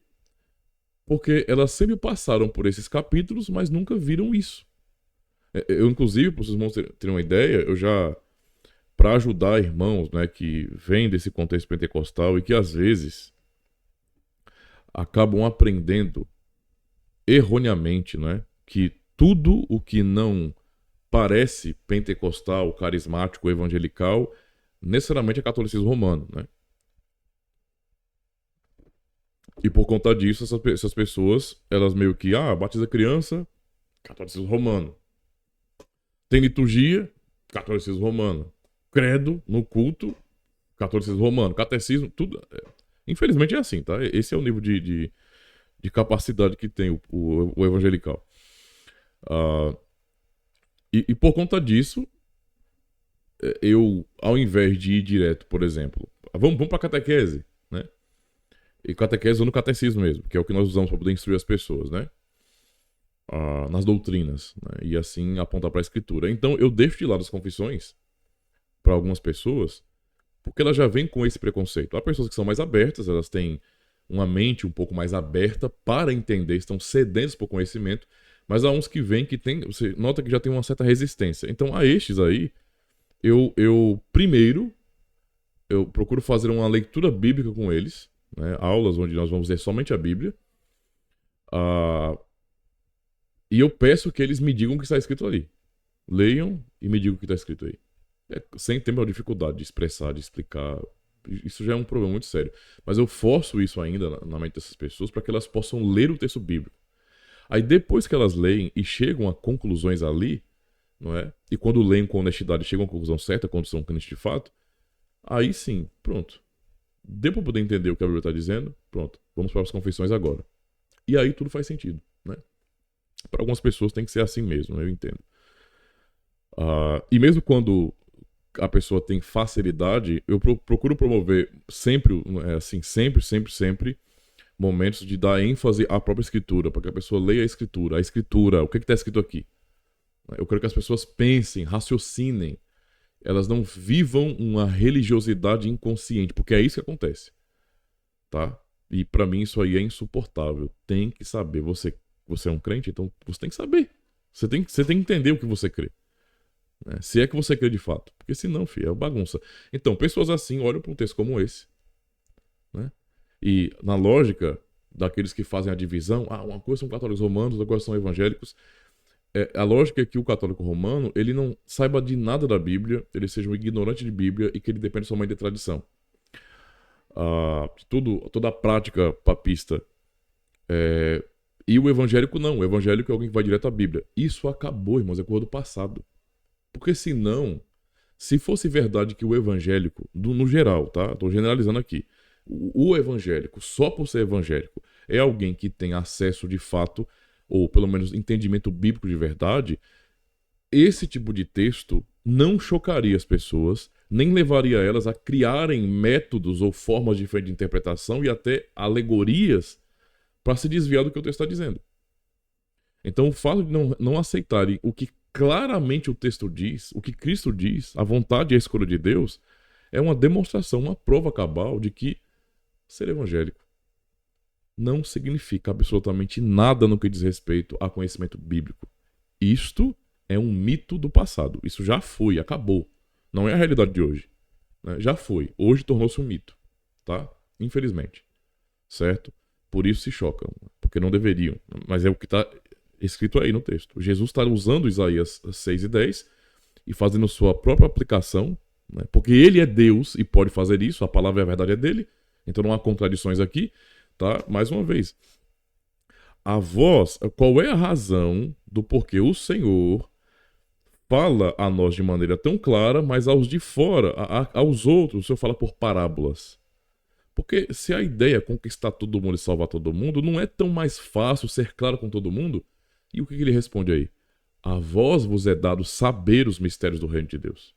Porque elas sempre passaram por esses capítulos, mas nunca viram isso. Eu, inclusive, para vocês irmãos terem uma ideia, eu já, para ajudar irmãos, né, que vêm desse contexto pentecostal e que às vezes acabam aprendendo erroneamente, né, que tudo o que não parece pentecostal, carismático, evangelical, necessariamente é catolicismo romano, né? E por conta disso, essas pessoas, elas meio que, batiza criança, catolicismo romano. Tem liturgia, catolicismo romano. Credo no culto, catolicismo romano. Catecismo, tudo. Infelizmente é assim, tá? Esse é o nível de capacidade que tem o evangelical. E por conta disso, eu, ao invés de ir direto, por exemplo, vamos para catequese, né? E catequese no catecismo mesmo, que é o que nós usamos para poder instruir as pessoas, né? Nas doutrinas, né? E assim apontar para a escritura. Então eu deixo de lado as confissões para algumas pessoas, porque elas já vêm com esse preconceito. Há pessoas que são mais abertas, elas têm uma mente um pouco mais aberta para entender, estão sedentas por conhecimento, mas há uns que vêm que tem, você nota que já tem uma certa resistência. Então a estes aí, eu primeiro, eu procuro fazer uma leitura bíblica com eles, né? Aulas onde nós vamos ler somente a Bíblia, e eu peço que eles me digam o que está escrito ali. Leiam e me digam o que está escrito aí. Sem ter uma dificuldade de expressar, de explicar. Isso já é um problema muito sério. Mas eu forço isso ainda na mente dessas pessoas para que elas possam ler o texto bíblico. Aí depois que elas leem e chegam a conclusões ali, não é? E quando leem com honestidade chegam à conclusão certa, quando são crentes de fato, aí sim, pronto. Deu para poder entender o que a Bíblia está dizendo? Pronto, vamos para as confissões agora. E aí tudo faz sentido, né? Para algumas pessoas tem que ser assim mesmo, eu entendo. E mesmo quando a pessoa tem facilidade, eu procuro promover sempre, sempre momentos de dar ênfase à própria escritura, para que a pessoa leia a escritura, o que está escrito aqui. Eu quero que as pessoas pensem, raciocinem, elas não vivam uma religiosidade inconsciente, porque é isso que acontece, tá? E para mim isso aí é insuportável. Tem que saber, você é um crente, então você tem que saber. Você tem que entender o que você crê. Né? Se é que você crê de fato. Porque senão, filho, é bagunça. Então, pessoas assim olham para um texto como esse, né? E na lógica daqueles que fazem a divisão, uma coisa são católicos romanos, outra coisa são evangélicos. A lógica é que o católico romano, ele não saiba de nada da Bíblia, ele seja um ignorante de Bíblia e que ele depende somente de tradição. Toda a prática papista. E o evangélico não. O evangélico é alguém que vai direto à Bíblia. Isso acabou, irmãos, é coisa do passado. Porque senão, se fosse verdade que o evangélico, no geral, tá? Tô generalizando aqui. O evangélico, só por ser evangélico, é alguém que tem acesso de fato, ou pelo menos entendimento bíblico de verdade, esse tipo de texto não chocaria as pessoas, nem levaria elas a criarem métodos ou formas diferentes de interpretação e até alegorias para se desviar do que o texto está dizendo. Então, o fato de não aceitarem o que claramente o texto diz, o que Cristo diz, a vontade e a escolha de Deus, é uma demonstração, uma prova cabal de que ser evangélico não significa absolutamente nada no que diz respeito a conhecimento bíblico. Isto é um mito do passado. Isso já foi, acabou. Não é a realidade de hoje. Né? Já foi. Hoje tornou-se um mito. Tá? Infelizmente. Certo? Por isso se chocam. Porque não deveriam. Mas é o que está escrito aí no texto. Jesus está usando Isaías 6 e 10 e fazendo sua própria aplicação, né? Porque ele é Deus e pode fazer isso. A palavra e a verdade é dele. Então não há contradições aqui. Tá? Mais uma vez. Qual é a razão do porquê o Senhor fala a nós de maneira tão clara, mas aos de fora, aos outros, o Senhor fala por parábolas? Porque se a ideia é conquistar todo mundo e salvar todo mundo, não é tão mais fácil ser claro com todo mundo? E o que ele responde aí? A vós vos é dado saber os mistérios do reino de Deus.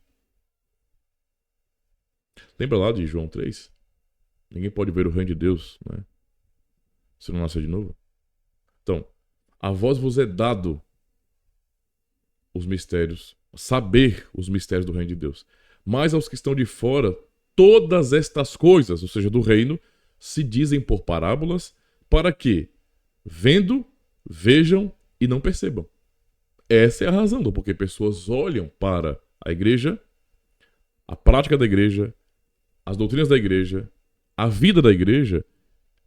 Lembra lá de João 3? Ninguém pode ver o reino de Deus, né? Se não nascer de novo. Então, a vós vos é dado os mistérios, saber os mistérios do reino de Deus. Mas aos que estão de fora, todas estas coisas, ou seja, do reino, se dizem por parábolas, para que, vendo, vejam e não percebam. Essa é a razão do porquê pessoas olham para a igreja, a prática da igreja, as doutrinas da igreja, a vida da igreja,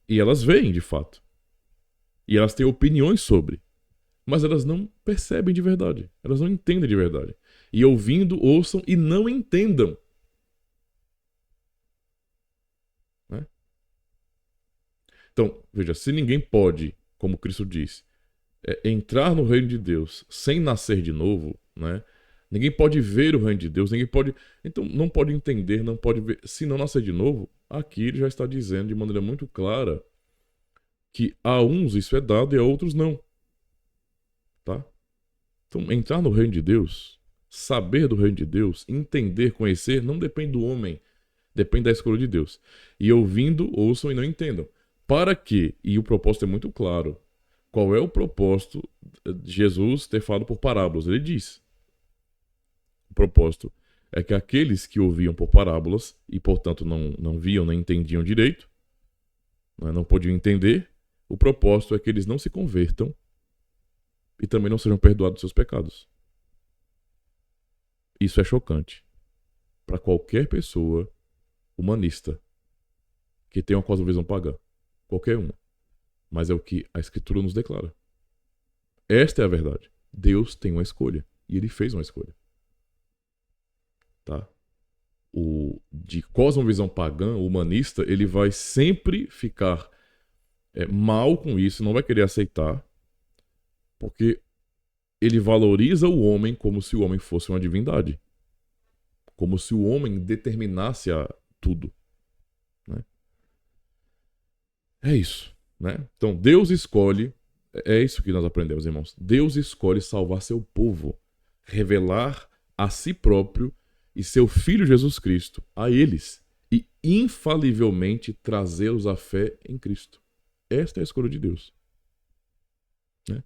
e elas veem de fato. E elas têm opiniões sobre. Mas elas não percebem de verdade. Elas não entendem de verdade. E ouvindo, ouçam e não entendam. Né? Então, veja, se ninguém pode, como Cristo diz, entrar no reino de Deus sem nascer de novo, né? Ninguém pode ver o reino de Deus, ninguém pode. Então, não pode entender, não pode ver. Se não nascer de novo, aqui ele já está dizendo de maneira muito clara que a uns isso é dado e a outros não. Tá? Então, entrar no reino de Deus, saber do reino de Deus, entender, conhecer, não depende do homem, depende da escolha de Deus. E ouvindo, ouçam e não entendam. Para quê? E o propósito é muito claro. Qual é o propósito de Jesus ter falado por parábolas? Ele diz. O propósito é que aqueles que ouviam por parábolas e, portanto, não viam nem entendiam direito, não podiam entender, o propósito é que eles não se convertam e também não sejam perdoados dos seus pecados. Isso é chocante para qualquer pessoa humanista que tenha uma cosmovisão pagã. Qualquer uma. Mas é o que a Escritura nos declara. Esta é a verdade. Deus tem uma escolha. E ele fez uma escolha. Tá? De cosmovisão pagã, humanista, ele vai sempre ficar mal com isso, não vai querer aceitar, porque ele valoriza o homem como se o homem fosse uma divindade. Como se o homem determinasse tudo. Né? É isso. Né? Então, Deus escolhe, é isso que nós aprendemos, irmãos. Deus escolhe salvar seu povo, revelar a si próprio e seu Filho Jesus Cristo a eles e infalivelmente trazê-los à fé em Cristo. Esta é a escolha de Deus. Né?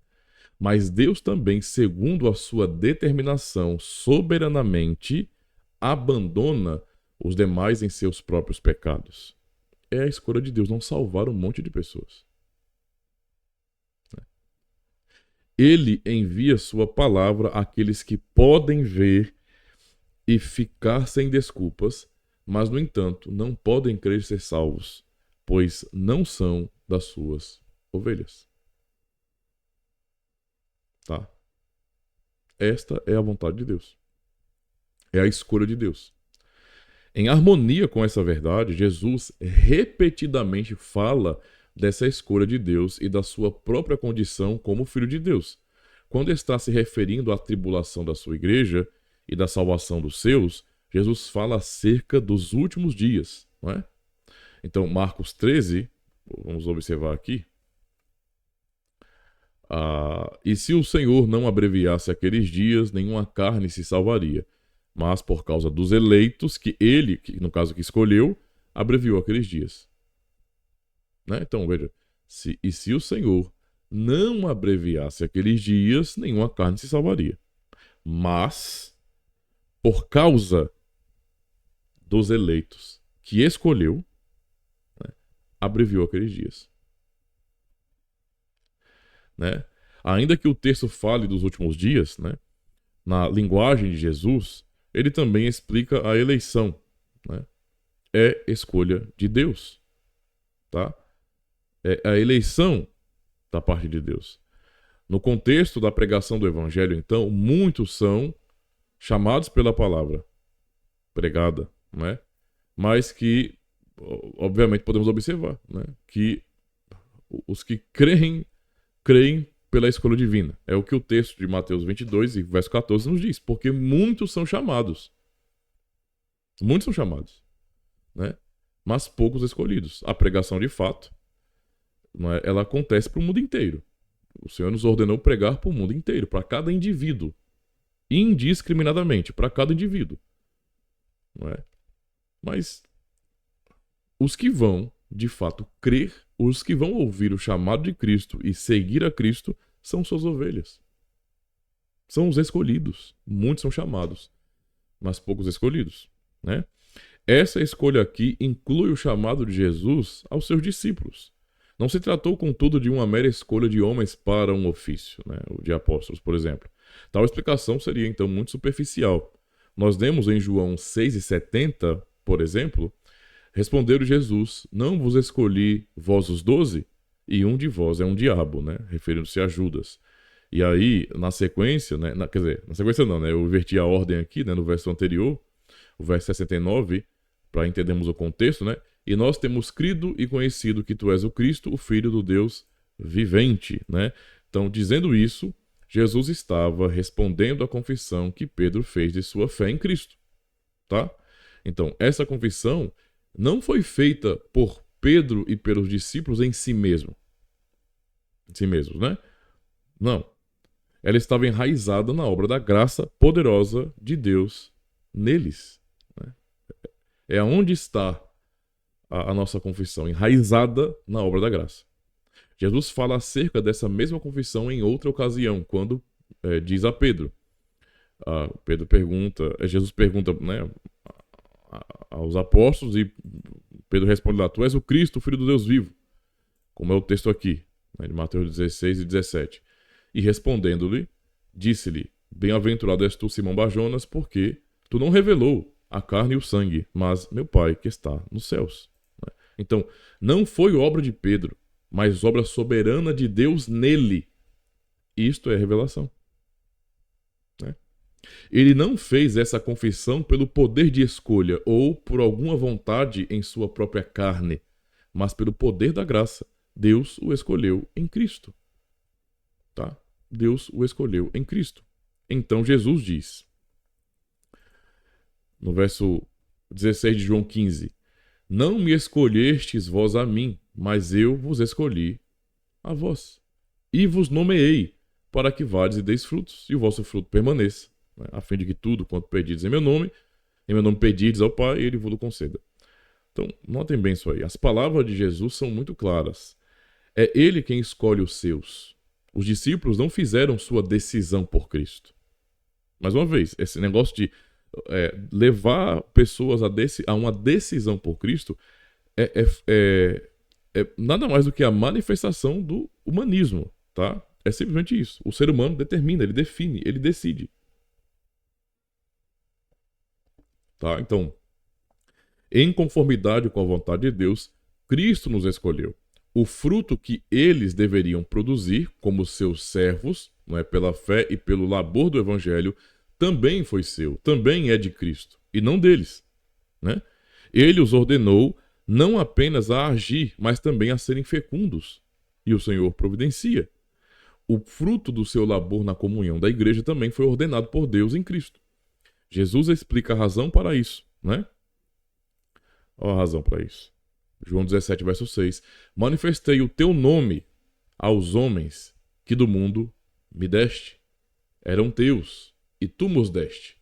Mas Deus também, segundo a sua determinação, soberanamente abandona os demais em seus próprios pecados. É a escolha de Deus não salvar um monte de pessoas. Ele envia sua palavra àqueles que podem ver e ficar sem desculpas, mas, no entanto, não podem crer ser salvos, pois não são das suas ovelhas. Tá? Esta é a vontade de Deus. É a escolha de Deus. Em harmonia com essa verdade, Jesus repetidamente fala dessa escolha de Deus e da sua própria condição como Filho de Deus. Quando está se referindo à tribulação da sua igreja e da salvação dos seus, Jesus fala acerca dos últimos dias. Não é? Então, Marcos 13, vamos observar aqui. E se o Senhor não abreviasse aqueles dias, nenhuma carne se salvaria. Mas por causa dos eleitos, que ele, no caso que escolheu, abreviou aqueles dias. Né? Então, veja, se o Senhor não abreviasse aqueles dias, nenhuma carne se salvaria. Mas, por causa dos eleitos que escolheu, né, abreviou aqueles dias. Né? Ainda que o texto fale dos últimos dias, né, na linguagem de Jesus, ele também explica a eleição. Né? É escolha de Deus. Tá? É a eleição da parte de Deus. No contexto da pregação do Evangelho, então, muitos são chamados pela palavra pregada, né? Mas que, obviamente, podemos observar, né, que os que creem pela escolha divina. É o que o texto de Mateus 22 e verso 14 nos diz. Porque muitos são chamados. Muitos são chamados. Né? Mas poucos escolhidos. A pregação, de fato, ela acontece para o mundo inteiro. O Senhor nos ordenou pregar para o mundo inteiro, para cada indivíduo. Indiscriminadamente, para cada indivíduo. Não é? Mas os que vão, de fato, crer, os que vão ouvir o chamado de Cristo e seguir a Cristo, são suas ovelhas. São os escolhidos. Muitos são chamados, mas poucos escolhidos. Né? Essa escolha aqui inclui o chamado de Jesus aos seus discípulos. Não se tratou, contudo, de uma mera escolha de homens para um ofício, né? O de apóstolos, por exemplo. Tal explicação seria, então, muito superficial. Nós lemos em João 6,70, por exemplo, respondeu Jesus: não vos escolhi vós os 12, e um de vós é um diabo, né? Referindo-se a Judas. E aí, na sequência, né? Quer dizer, na sequência não, né? Eu inverti a ordem aqui, né? No verso anterior, o verso 69, para entendermos o contexto, né? E nós temos crido e conhecido que tu és o Cristo, o Filho do Deus vivente, né? Então, dizendo isso, Jesus estava respondendo à confissão que Pedro fez de sua fé em Cristo, tá? Então, essa confissão não foi feita por Pedro e pelos discípulos em si mesmo. Em si mesmos, né? Não. Ela estava enraizada na obra da graça poderosa de Deus neles. Né? É onde está a nossa confissão, enraizada na obra da graça. Jesus fala acerca dessa mesma confissão em outra ocasião, quando diz a Pedro. Jesus pergunta, né, aos apóstolos, e Pedro responde lá: tu és o Cristo, o Filho do Deus vivo. Como é o texto aqui, né, de Mateus 16 e 17. E respondendo-lhe, disse-lhe: bem-aventurado és tu, Simão Barjonas, porque tu não revelou a carne e o sangue, mas meu Pai que está nos céus. Então, não foi obra de Pedro, mas obra soberana de Deus nele. Isto é revelação. Né? Ele não fez essa confissão pelo poder de escolha ou por alguma vontade em sua própria carne, mas pelo poder da graça. Deus o escolheu em Cristo. Tá? Deus o escolheu em Cristo. Então Jesus diz, no verso 16 de João 15: Não me escolhestes vós a mim, mas eu vos escolhi a vós. E vos nomeei, para que vades e deis frutos, e o vosso fruto permaneça, né? A fim de que tudo quanto pedides em meu nome pedides ao Pai, e ele vos conceda. Então, notem bem isso aí. As palavras de Jesus são muito claras. É ele quem escolhe os seus. Os discípulos não fizeram sua decisão por Cristo. Mais uma vez, esse negócio de levar pessoas a uma decisão por Cristo é nada mais do que a manifestação do humanismo, tá? É simplesmente isso. O ser humano determina, ele define, ele decide. Tá? Então, em conformidade com a vontade de Deus, Cristo nos escolheu. O fruto que eles deveriam produzir como seus servos, não é, pela fé e pelo labor do evangelho, também foi seu, também é de Cristo, e não deles, né? Ele os ordenou não apenas a agir, mas também a serem fecundos, e o Senhor providencia. O fruto do seu labor na comunhão da igreja também foi ordenado por Deus em Cristo. Jesus explica a razão para isso, né? Olha a razão para isso. João 17, verso 6. Manifestei o teu nome aos homens que do mundo me deste. Eram teus, e tu nos deste,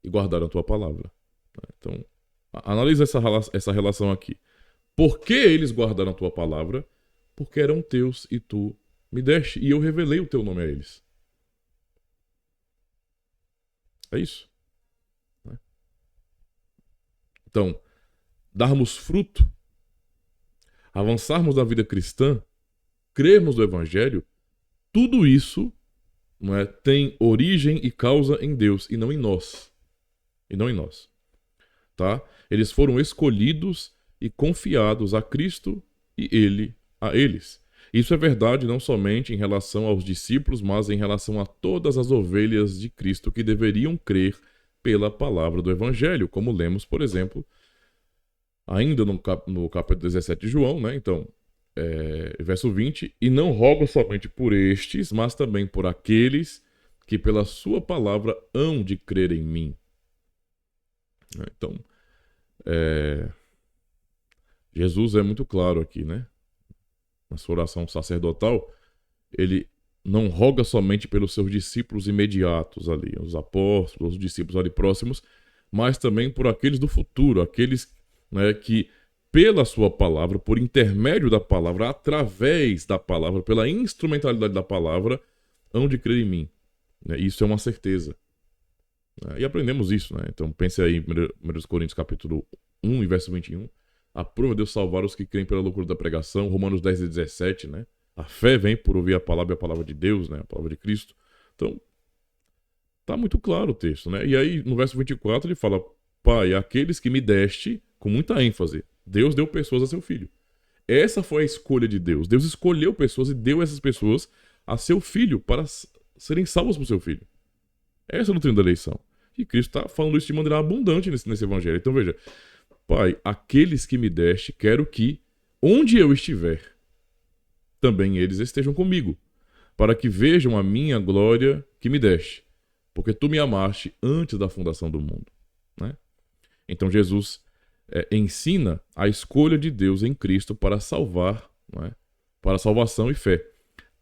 e guardaram a tua palavra. Então, analisa essa relação aqui. Por que eles guardaram a tua palavra? Porque eram teus, e tu me deste, e eu revelei o teu nome a eles. É isso. Então, darmos fruto, avançarmos na vida cristã, crermos no Evangelho, tudo isso, não é, tem origem e causa em Deus e não em nós. E não em nós. Tá? Eles foram escolhidos e confiados a Cristo e Ele a eles. Isso é verdade não somente em relação aos discípulos, mas em relação a todas as ovelhas de Cristo que deveriam crer pela palavra do Evangelho, como lemos, por exemplo, ainda no capítulo 17 de João, né? Então, verso 20: E não rogo somente por estes, mas também por aqueles que pela sua palavra hão de crer em mim. Então, Jesus é muito claro aqui, né? Na sua oração sacerdotal, ele não roga somente pelos seus discípulos imediatos ali, os apóstolos, os discípulos ali próximos, mas também por aqueles do futuro, aqueles, né, que pela sua palavra, por intermédio da palavra, através da palavra, pela instrumentalidade da palavra, hão de crer em mim. Isso é uma certeza. E aprendemos isso, né? Então pense aí em 1 Coríntios capítulo 1 e verso 21. Aprova Deus salvar os que creem pela loucura da pregação. Romanos 10 e 17, né? A fé vem por ouvir a palavra e a palavra de Deus, né? A palavra de Cristo. Então, tá muito claro o texto, né? E aí, no verso 24, ele fala: Pai, aqueles que me deste, com muita ênfase, Deus deu pessoas a seu filho. Essa foi a escolha de Deus. Deus escolheu pessoas e deu essas pessoas a seu filho para serem salvos por seu filho. Essa é a doutrina da eleição. E Cristo está falando isso de maneira abundante nesse evangelho. Então veja: Pai, aqueles que me deste, quero que, onde eu estiver, também eles estejam comigo, para que vejam a minha glória que me deste, porque tu me amaste antes da fundação do mundo. Né? Então Jesus ensina a escolha de Deus em Cristo para salvar, não é? Para salvação e fé.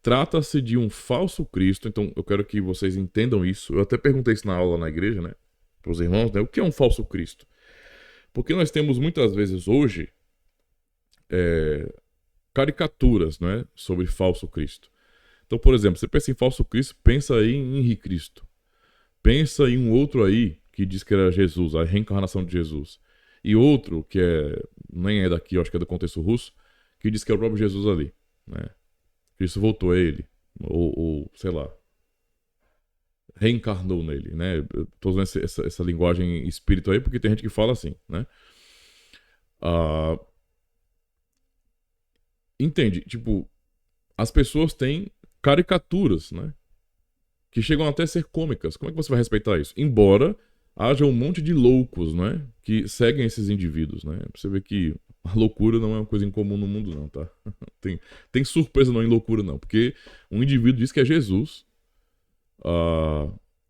Trata-se de um falso Cristo, então eu quero que vocês entendam isso. Eu até perguntei isso na aula na igreja, né, para os irmãos, né, o que é um falso Cristo? Porque nós temos muitas vezes hoje caricaturas, né, sobre falso Cristo. Então, por exemplo, você pensa em falso Cristo, pensa aí em Henrique Cristo. Pensa em um outro aí que diz que era Jesus, a reencarnação de Jesus. E outro que nem é daqui, eu acho que é do contexto russo, que diz que é o próprio Jesus ali, né? Cristo voltou a ele, ou sei lá, reencarnou nele, né? Eu tô usando essa linguagem espírito aí porque tem gente que fala assim, né? Entende? Tipo, as pessoas têm caricaturas, né? que chegam até a ser cômicas. Como é que você vai respeitar isso? Embora haja um monte de loucos, né, que seguem esses indivíduos, né? Você vê que a loucura não é uma coisa incomum no mundo, não, tá? Tem surpresa não em loucura, não. Porque um indivíduo diz que é Jesus.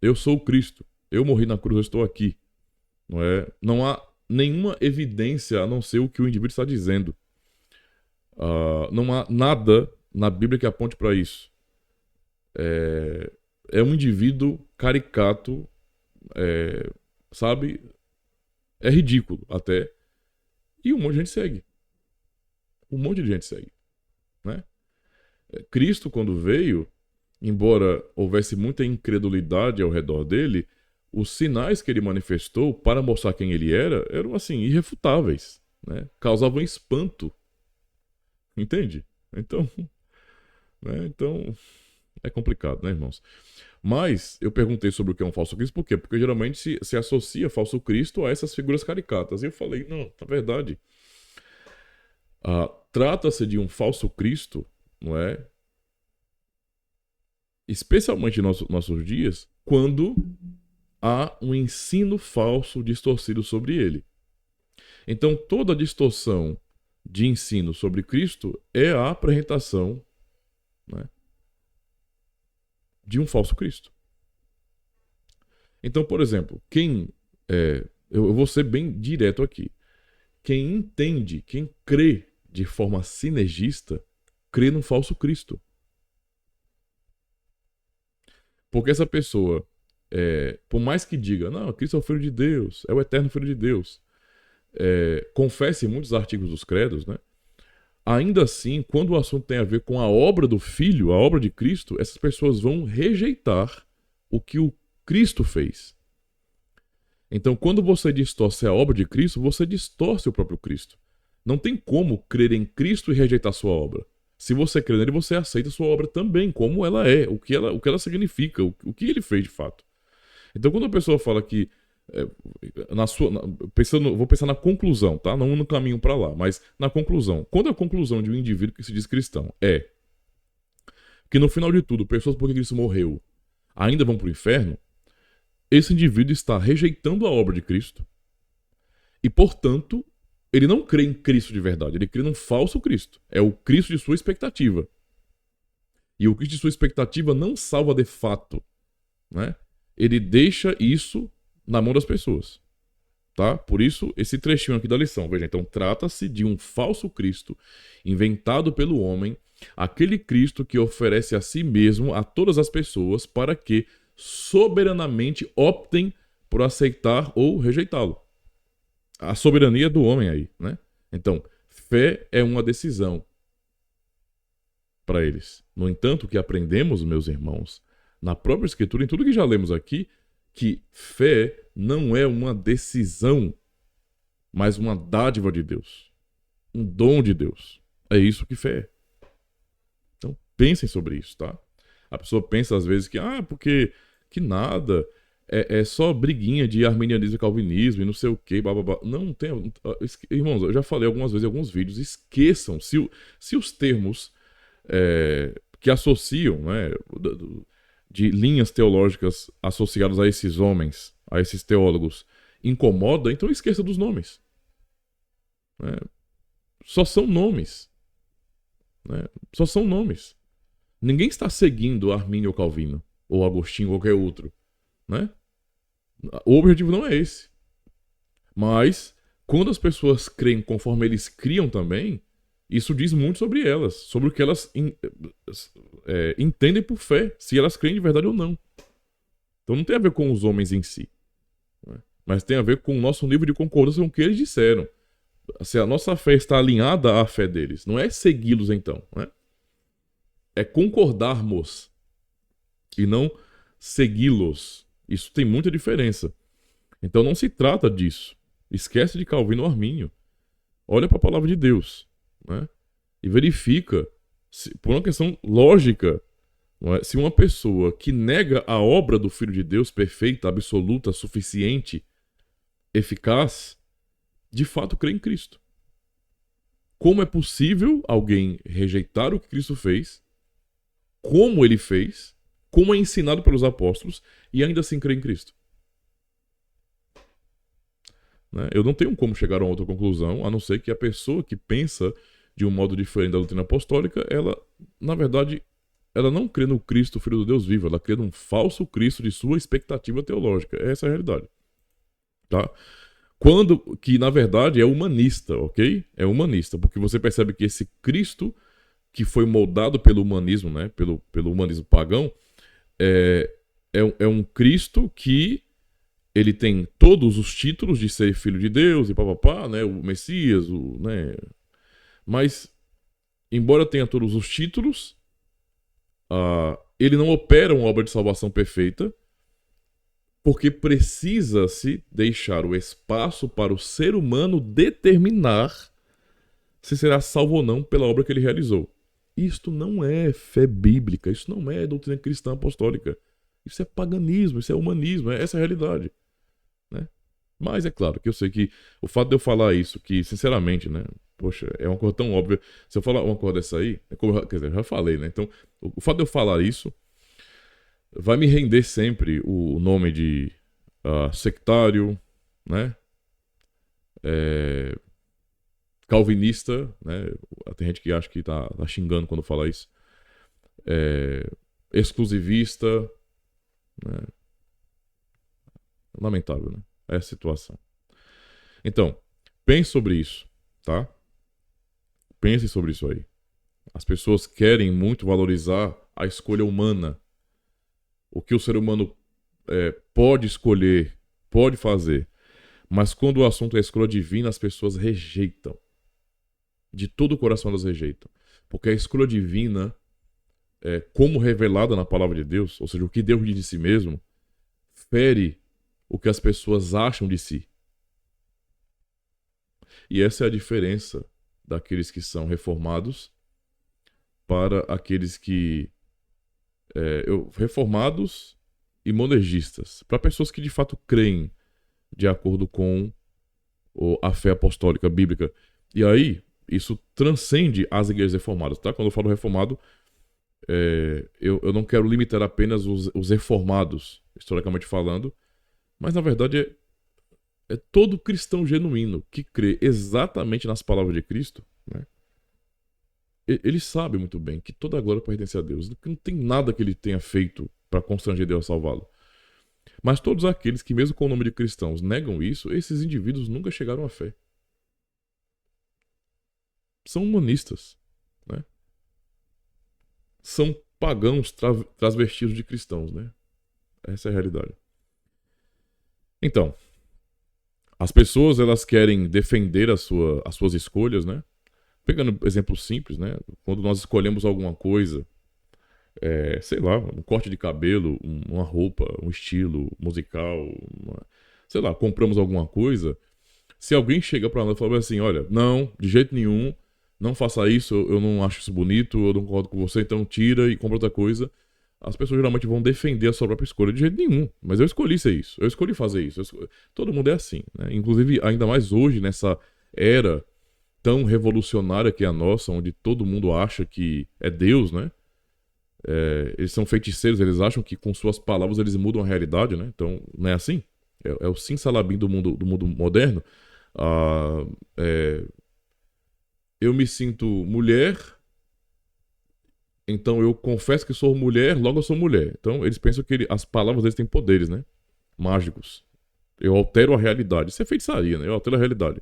Eu sou o Cristo. Eu morri na cruz, eu estou aqui. Não é? Não há nenhuma evidência a não ser o que o indivíduo está dizendo. Não há nada na Bíblia que aponte para isso. É um indivíduo caricato, sabe? É ridículo até. E um monte de gente segue. Um monte de gente segue. Né? Cristo, quando veio, embora houvesse muita incredulidade ao redor dele, os sinais que ele manifestou para mostrar quem ele era eram, assim, irrefutáveis. Né? Causavam espanto. Entende? Então, né? Então, é complicado, né, irmãos? Mas eu perguntei sobre o que é um falso Cristo, por quê? Porque geralmente se associa falso Cristo a essas figuras caricatas. E eu falei, não, na verdade, trata-se de um falso Cristo, não é? Especialmente nos nossos dias, quando há um ensino falso distorcido sobre ele. Então, toda distorção de ensino sobre Cristo é a apresentação, né, de um falso Cristo. Então, por exemplo, eu vou ser bem direto aqui. Quem entende, quem crê de forma sinergista, crê no falso Cristo. Porque essa pessoa, por mais que diga, não, Cristo é o Filho de Deus, é o eterno Filho de Deus, confesse em muitos artigos dos credos, né? Ainda assim, quando o assunto tem a ver com a obra do Filho, a obra de Cristo, essas pessoas vão rejeitar o que o Cristo fez. Então, quando você distorce a obra de Cristo, você distorce o próprio Cristo. Não tem como crer em Cristo e rejeitar sua obra. Se você crê nele, você aceita sua obra também, como ela é, o que ela significa, o que ele fez de fato. Então, quando a pessoa fala que vou pensar na conclusão, tá? Não no caminho para lá, mas na conclusão. Quando a conclusão de um indivíduo que se diz cristão é que no final de tudo, pessoas por que Cristo morreu ainda vão para o inferno, esse indivíduo está rejeitando a obra de Cristo e, portanto, ele não crê em Cristo de verdade, ele crê num falso Cristo. É o Cristo de sua expectativa. E o Cristo de sua expectativa não salva de fato, né? Ele deixa isso na mão das pessoas, tá? Por isso, esse trechinho aqui da lição. Veja, então, trata-se de um falso Cristo inventado pelo homem, aquele Cristo que oferece a si mesmo a todas as pessoas para que soberanamente optem por aceitar ou rejeitá-lo. A soberania do homem aí, né? Então, fé é uma decisão para eles. No entanto, o que aprendemos, meus irmãos, na própria Escritura, em tudo que já lemos aqui, que fé não é uma decisão, mas uma dádiva de Deus. Um dom de Deus. É isso que fé é. Então, pensem sobre isso, tá? A pessoa pensa às vezes que, porque que nada, é só briguinha de arminianismo e calvinismo e não sei o que, blá blá blá. Não tem. Irmãos, eu já falei algumas vezes em alguns vídeos, esqueçam se os termos que associam, né, de linhas teológicas associadas a esses homens, a esses teólogos, incomoda, então esqueça dos nomes. Né? Só são nomes. Né? Só são nomes. Ninguém está seguindo Armínio ou Calvino, ou Agostinho ou qualquer outro. Né? O objetivo não é esse. Mas, quando as pessoas creem conforme eles criam também, isso diz muito sobre elas, sobre o que elas entendem por fé, se elas creem de verdade ou não. Então não tem a ver com os homens em si, né? Mas tem a ver com o nosso nível de concordância com o que eles disseram. Se a nossa fé está alinhada à fé deles, não é segui-los então, né? É concordarmos e não segui-los. Isso tem muita diferença. Então não se trata disso. Esquece de Calvino ou Armínio. Olha para a palavra de Deus, né? E verifica, por uma questão lógica, não é? Se uma pessoa que nega a obra do Filho de Deus perfeita, absoluta, suficiente, eficaz, de fato crê em Cristo. Como é possível alguém rejeitar o que Cristo fez, como ele fez, como é ensinado pelos apóstolos e ainda assim crê em Cristo. Né? Eu não tenho como chegar a uma outra conclusão, a não ser que a pessoa que pensa de um modo diferente da doutrina apostólica, ela, na verdade, ela não crê no Cristo, Filho do Deus vivo, ela crê num falso Cristo de sua expectativa teológica. Essa é a realidade. Tá? Quando que, na verdade, é humanista, ok? É humanista, porque você percebe que esse Cristo que foi moldado pelo humanismo, né? Pelo humanismo pagão, é um Cristo que ele tem todos os títulos de ser filho de Deus e papapá, né? O Messias, né? Mas, embora tenha todos os títulos, ele não opera uma obra de salvação perfeita, porque precisa-se deixar o espaço para o ser humano determinar se será salvo ou não pela obra que ele realizou. Isto não é fé bíblica, isso não é doutrina cristã apostólica. Isso é paganismo, isso é humanismo, essa é a realidade. Né? Mas é claro que eu sei que o fato de eu falar isso, que sinceramente, né, poxa, é uma coisa tão óbvia. Se eu falar uma coisa dessa aí, quer dizer, eu já falei, né? Então, o fato de eu falar isso vai me render sempre o nome de sectário, né? Calvinista, né? Tem gente que acha que tá xingando quando fala isso. Exclusivista, né? Lamentável, né? É a situação. Então, pense sobre isso, tá? Pense sobre isso aí. As pessoas querem muito valorizar a escolha humana. O que o ser humano pode escolher, pode fazer. Mas quando o assunto é escolha divina, as pessoas rejeitam. De todo o coração elas rejeitam. Porque a escolha divina, como revelada na palavra de Deus, ou seja, o que Deus diz de si mesmo, fere o que as pessoas acham de si. E essa é a diferença daqueles que são reformados para aqueles que... reformados e monergistas. Para pessoas que de fato creem de acordo com a fé apostólica bíblica. E aí, isso transcende as igrejas reformadas, tá? Quando eu falo reformado, eu não quero limitar apenas os reformados, historicamente falando, mas na verdade é todo cristão genuíno que crê exatamente nas palavras de Cristo, né? Ele sabe muito bem que toda a glória pertence a Deus, que não tem nada que ele tenha feito para constranger Deus a salvá-lo. Mas todos aqueles que, mesmo com o nome de cristãos, negam isso, esses indivíduos nunca chegaram à fé. São humanistas, né? São pagãos transvestidos de cristãos, né? Essa é a realidade. Então, as pessoas elas querem defender as suas escolhas, né? Pegando exemplo simples, né? Quando nós escolhemos alguma coisa, sei lá, um corte de cabelo, uma roupa, um estilo musical, sei lá, compramos alguma coisa. Se alguém chega pra nós e fala assim, olha, não, de jeito nenhum, não faça isso, eu não acho isso bonito, eu não concordo com você, então tira e compra outra coisa. As pessoas geralmente vão defender a sua própria escolha de jeito nenhum. Mas eu escolhi ser isso, eu escolhi fazer isso. Todo mundo é assim, né? Inclusive, ainda mais hoje, nessa era tão revolucionária que é a nossa, onde todo mundo acha que é Deus, né? Eles são feiticeiros, eles acham que com suas palavras eles mudam a realidade, né? Então, não é assim? É o simsalabim do mundo moderno. Eu me sinto mulher, então eu confesso que sou mulher, logo eu sou mulher. Então, eles pensam que as palavras deles têm poderes, né? Mágicos. Eu altero a realidade. Isso é feitiçaria, né? Eu altero a realidade.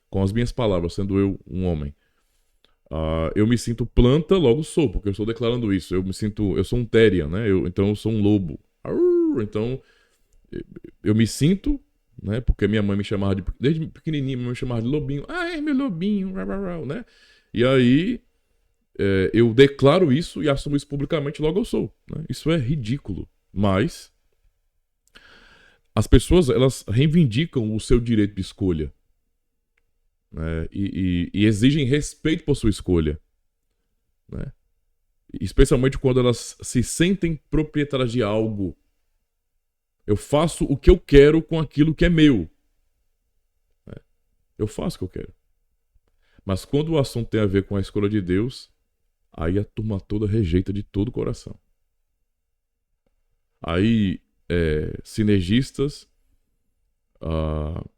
Com as minhas palavras, sendo eu um homem. Eu me sinto planta, logo sou, porque eu estou declarando isso. Eu sou um Therian, né? Então eu sou um lobo. Então, eu me sinto, né? Porque minha mãe me chamava desde pequenininha, minha mãe me chamava de lobinho. Ai, meu lobinho, né? E aí, eu declaro isso e assumo isso publicamente, logo eu sou. Né? Isso é ridículo. Mas, as pessoas, elas reivindicam o seu direito de escolha. Né? E exigem respeito por sua escolha, né? Especialmente quando elas se sentem proprietárias de algo. Eu faço o que eu quero com aquilo que é meu, né? Eu faço o que eu quero. Mas quando o assunto tem a ver com a escolha de Deus, aí a turma toda rejeita de todo o coração. Aí, sinergistas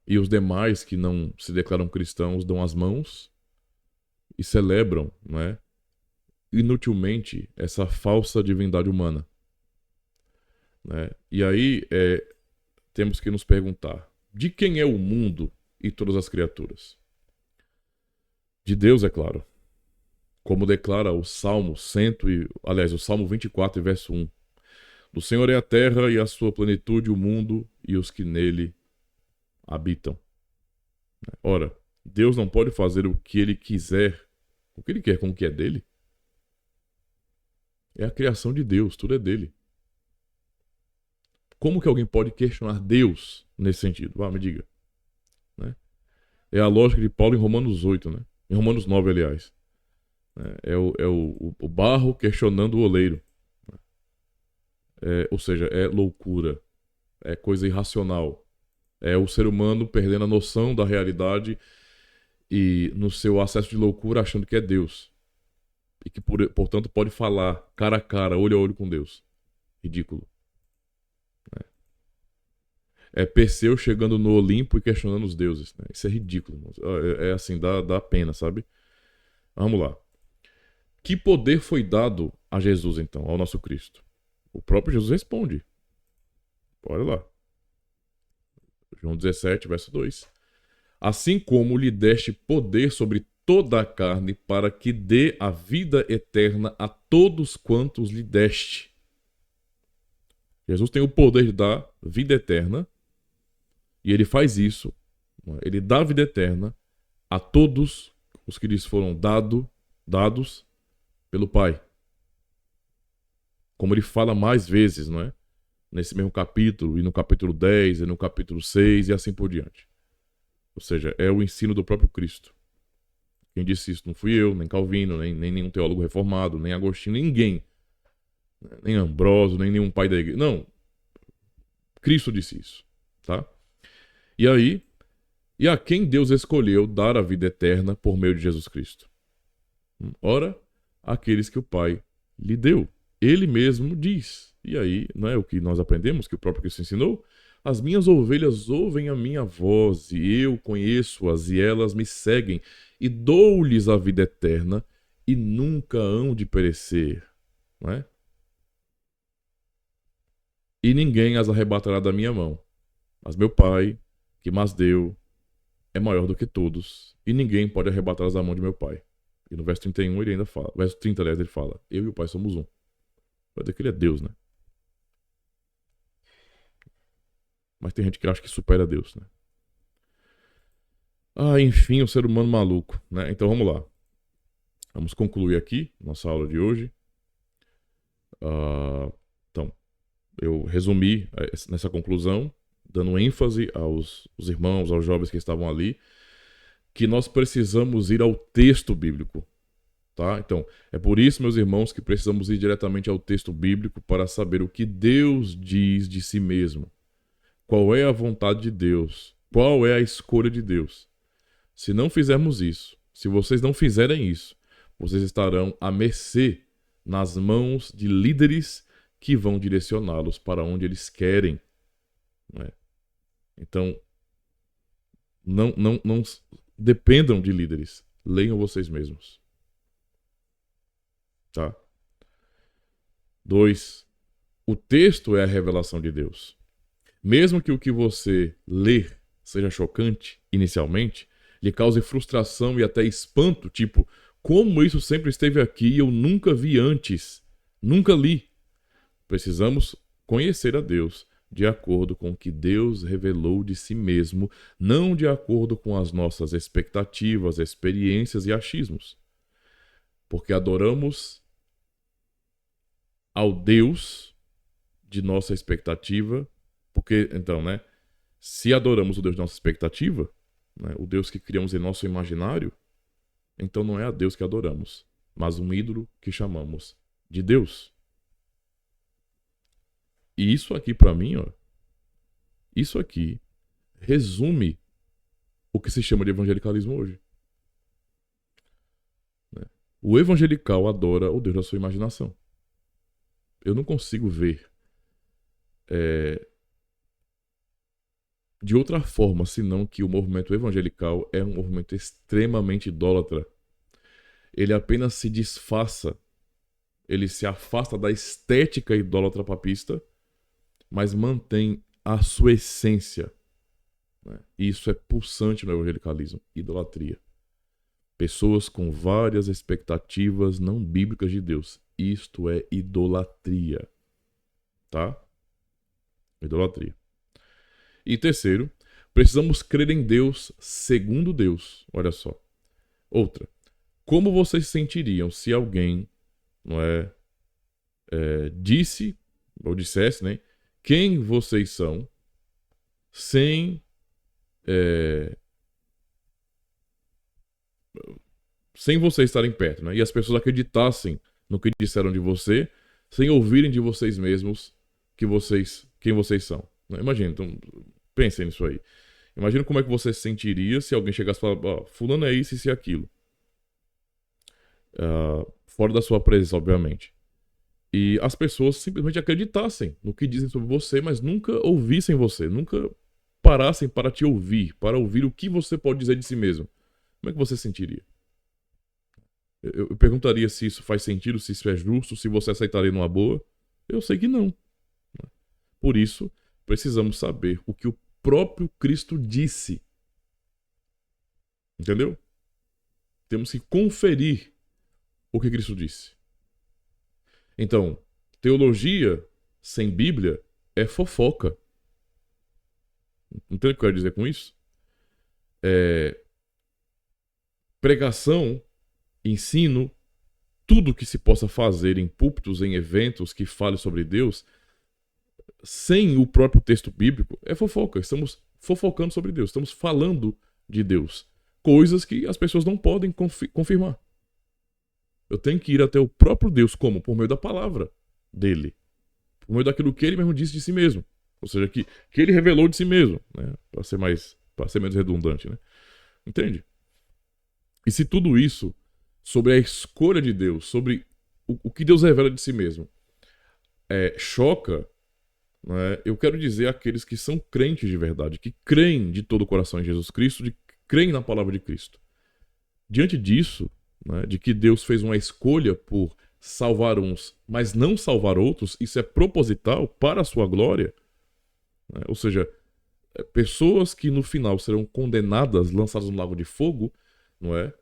e os demais que não se declaram cristãos dão as mãos e celebram, né, inutilmente essa falsa divindade humana, né? E aí temos que nos perguntar: de quem é o mundo e todas as criaturas? De Deus, é claro. Como declara o Salmo o Salmo 24, verso 1. Do Senhor é a terra e a sua plenitude, o mundo e os que nele habitam. Ora, Deus não pode fazer o que ele quiser, o que ele quer com o que é dele? É a criação de Deus, tudo é dele. Como que alguém pode questionar Deus nesse sentido? Me diga. Né? É a lógica de Paulo em Romanos 8, né? Em Romanos 9, aliás. O barro questionando o oleiro. Ou seja, é loucura. É coisa irracional. É o ser humano perdendo a noção da realidade e no seu acesso de loucura achando que é Deus. E que, portanto, pode falar cara a cara, olho a olho com Deus. Ridículo. É Perseu chegando no Olimpo e questionando os deuses. Né? Isso é ridículo. É assim, dá pena, sabe? Vamos lá. Que poder foi dado a Jesus, então, ao nosso Cristo? O próprio Jesus responde. Olha lá. João 17, verso 2. Assim como lhe deste poder sobre toda a carne, para que dê a vida eterna a todos quantos lhe deste. Jesus tem o poder de dar vida eterna, e ele faz isso. Ele dá a vida eterna a todos os que lhes foram dados pelo Pai. Como ele fala mais vezes, não é? Nesse mesmo capítulo, e no capítulo 10, e no capítulo 6, e assim por diante. Ou seja, é o ensino do próprio Cristo. Quem disse isso não fui eu, nem Calvino, nem nenhum teólogo reformado, nem Agostinho, ninguém. Nem Ambrósio, nem nenhum pai da igreja. Não. Cristo disse isso. Tá? E aí, e a quem Deus escolheu dar a vida eterna por meio de Jesus Cristo? Ora, aqueles que o Pai lhe deu. Ele mesmo diz. E aí, não é o que nós aprendemos, que o próprio Cristo ensinou? As minhas ovelhas ouvem a minha voz, e eu conheço-as, e elas me seguem, e dou-lhes a vida eterna, e nunca hão de perecer. Não é? E ninguém as arrebatará da minha mão. Mas meu Pai, que mas deu, é maior do que todos, e ninguém pode arrebatá-las da mão de meu Pai. E no verso 31 ele ainda fala, verso 30, aliás, ele fala: eu e o Pai somos um. Vai dizer que ele é Deus, né? Mas tem gente que acha que supera Deus, né? Enfim, o ser humano maluco, né? Então vamos lá. Vamos concluir aqui nossa aula de hoje. Então, eu resumi nessa conclusão, dando ênfase aos irmãos, aos jovens que estavam ali, que nós precisamos ir ao texto bíblico. Tá? Então, é por isso, meus irmãos, que precisamos ir diretamente ao texto bíblico para saber o que Deus diz de si mesmo. Qual é a vontade de Deus? Qual é a escolha de Deus? Se não fizermos isso, se vocês não fizerem isso, vocês estarão à mercê nas mãos de líderes que vão direcioná-los para onde eles querem. Né? Então, não dependam de líderes. Leiam vocês mesmos. Tá? 2. O texto é a revelação de Deus. Mesmo que o que você ler seja chocante inicialmente, lhe cause frustração e até espanto, tipo, como isso sempre esteve aqui e eu nunca vi antes, nunca li. Precisamos conhecer a Deus de acordo com o que Deus revelou de si mesmo, não de acordo com as nossas expectativas, experiências e achismos. Porque adoramos ao Deus de nossa expectativa, porque, então, né, se adoramos o Deus de nossa expectativa, né, o Deus que criamos em nosso imaginário, então não é a Deus que adoramos, mas um ídolo que chamamos de Deus. E isso aqui para mim, isso aqui resume o que se chama de evangelicalismo hoje. Né? O evangelical adora o Deus da sua imaginação. Eu não consigo ver de outra forma, senão que o movimento evangelical é um movimento extremamente idólatra. Ele apenas se disfarça, ele se afasta da estética idólatra papista, mas mantém a sua essência. Né? E isso é pulsante no evangelicalismo, idolatria. Pessoas com várias expectativas não bíblicas de Deus. Isto é idolatria. Tá? Idolatria. E terceiro, precisamos crer em Deus segundo Deus. Olha só. Outra. Como vocês se sentiriam se alguém, não disse, ou dissesse, né, quem vocês são, sem vocês estarem perto, né? E as pessoas acreditassem no que disseram de você, sem ouvirem de vocês mesmos quem vocês são. Né? Imagina, então, pensem nisso aí. Imagina como é que você se sentiria se alguém chegasse e falasse, fulano é isso e aquilo. Fora da sua presença, obviamente. E as pessoas simplesmente acreditassem no que dizem sobre você, mas nunca ouvissem você, nunca parassem para te ouvir, para ouvir o que você pode dizer de si mesmo. Como é que você se sentiria? Eu perguntaria se isso faz sentido, se isso é justo, se você aceitaria numa boa. Eu sei que não. Por isso, precisamos saber o que o próprio Cristo disse. Entendeu? Temos que conferir o que Cristo disse. Então, teologia sem Bíblia é fofoca. Entende o que eu quero dizer com isso? Pregação, ensino, tudo que se possa fazer em púlpitos, em eventos que fale sobre Deus, sem o próprio texto bíblico, é fofoca. Estamos fofocando sobre Deus, estamos falando de Deus. Coisas que as pessoas não podem confirmar. Eu tenho que ir até o próprio Deus, como? Por meio da palavra dele. Por meio daquilo que ele mesmo disse de si mesmo. Ou seja, que ele revelou de si mesmo, né? Para ser menos redundante, né? Entende? E se tudo isso, sobre a escolha de Deus, sobre o que Deus revela de si mesmo, choca, né? Eu quero dizer àqueles que são crentes de verdade, que creem de todo o coração em Jesus Cristo, que creem na palavra de Cristo. Diante disso, né, de que Deus fez uma escolha por salvar uns, mas não salvar outros, isso é proposital para a sua glória. Né? Ou seja, pessoas que no final serão condenadas, lançadas no lago de fogo, não é?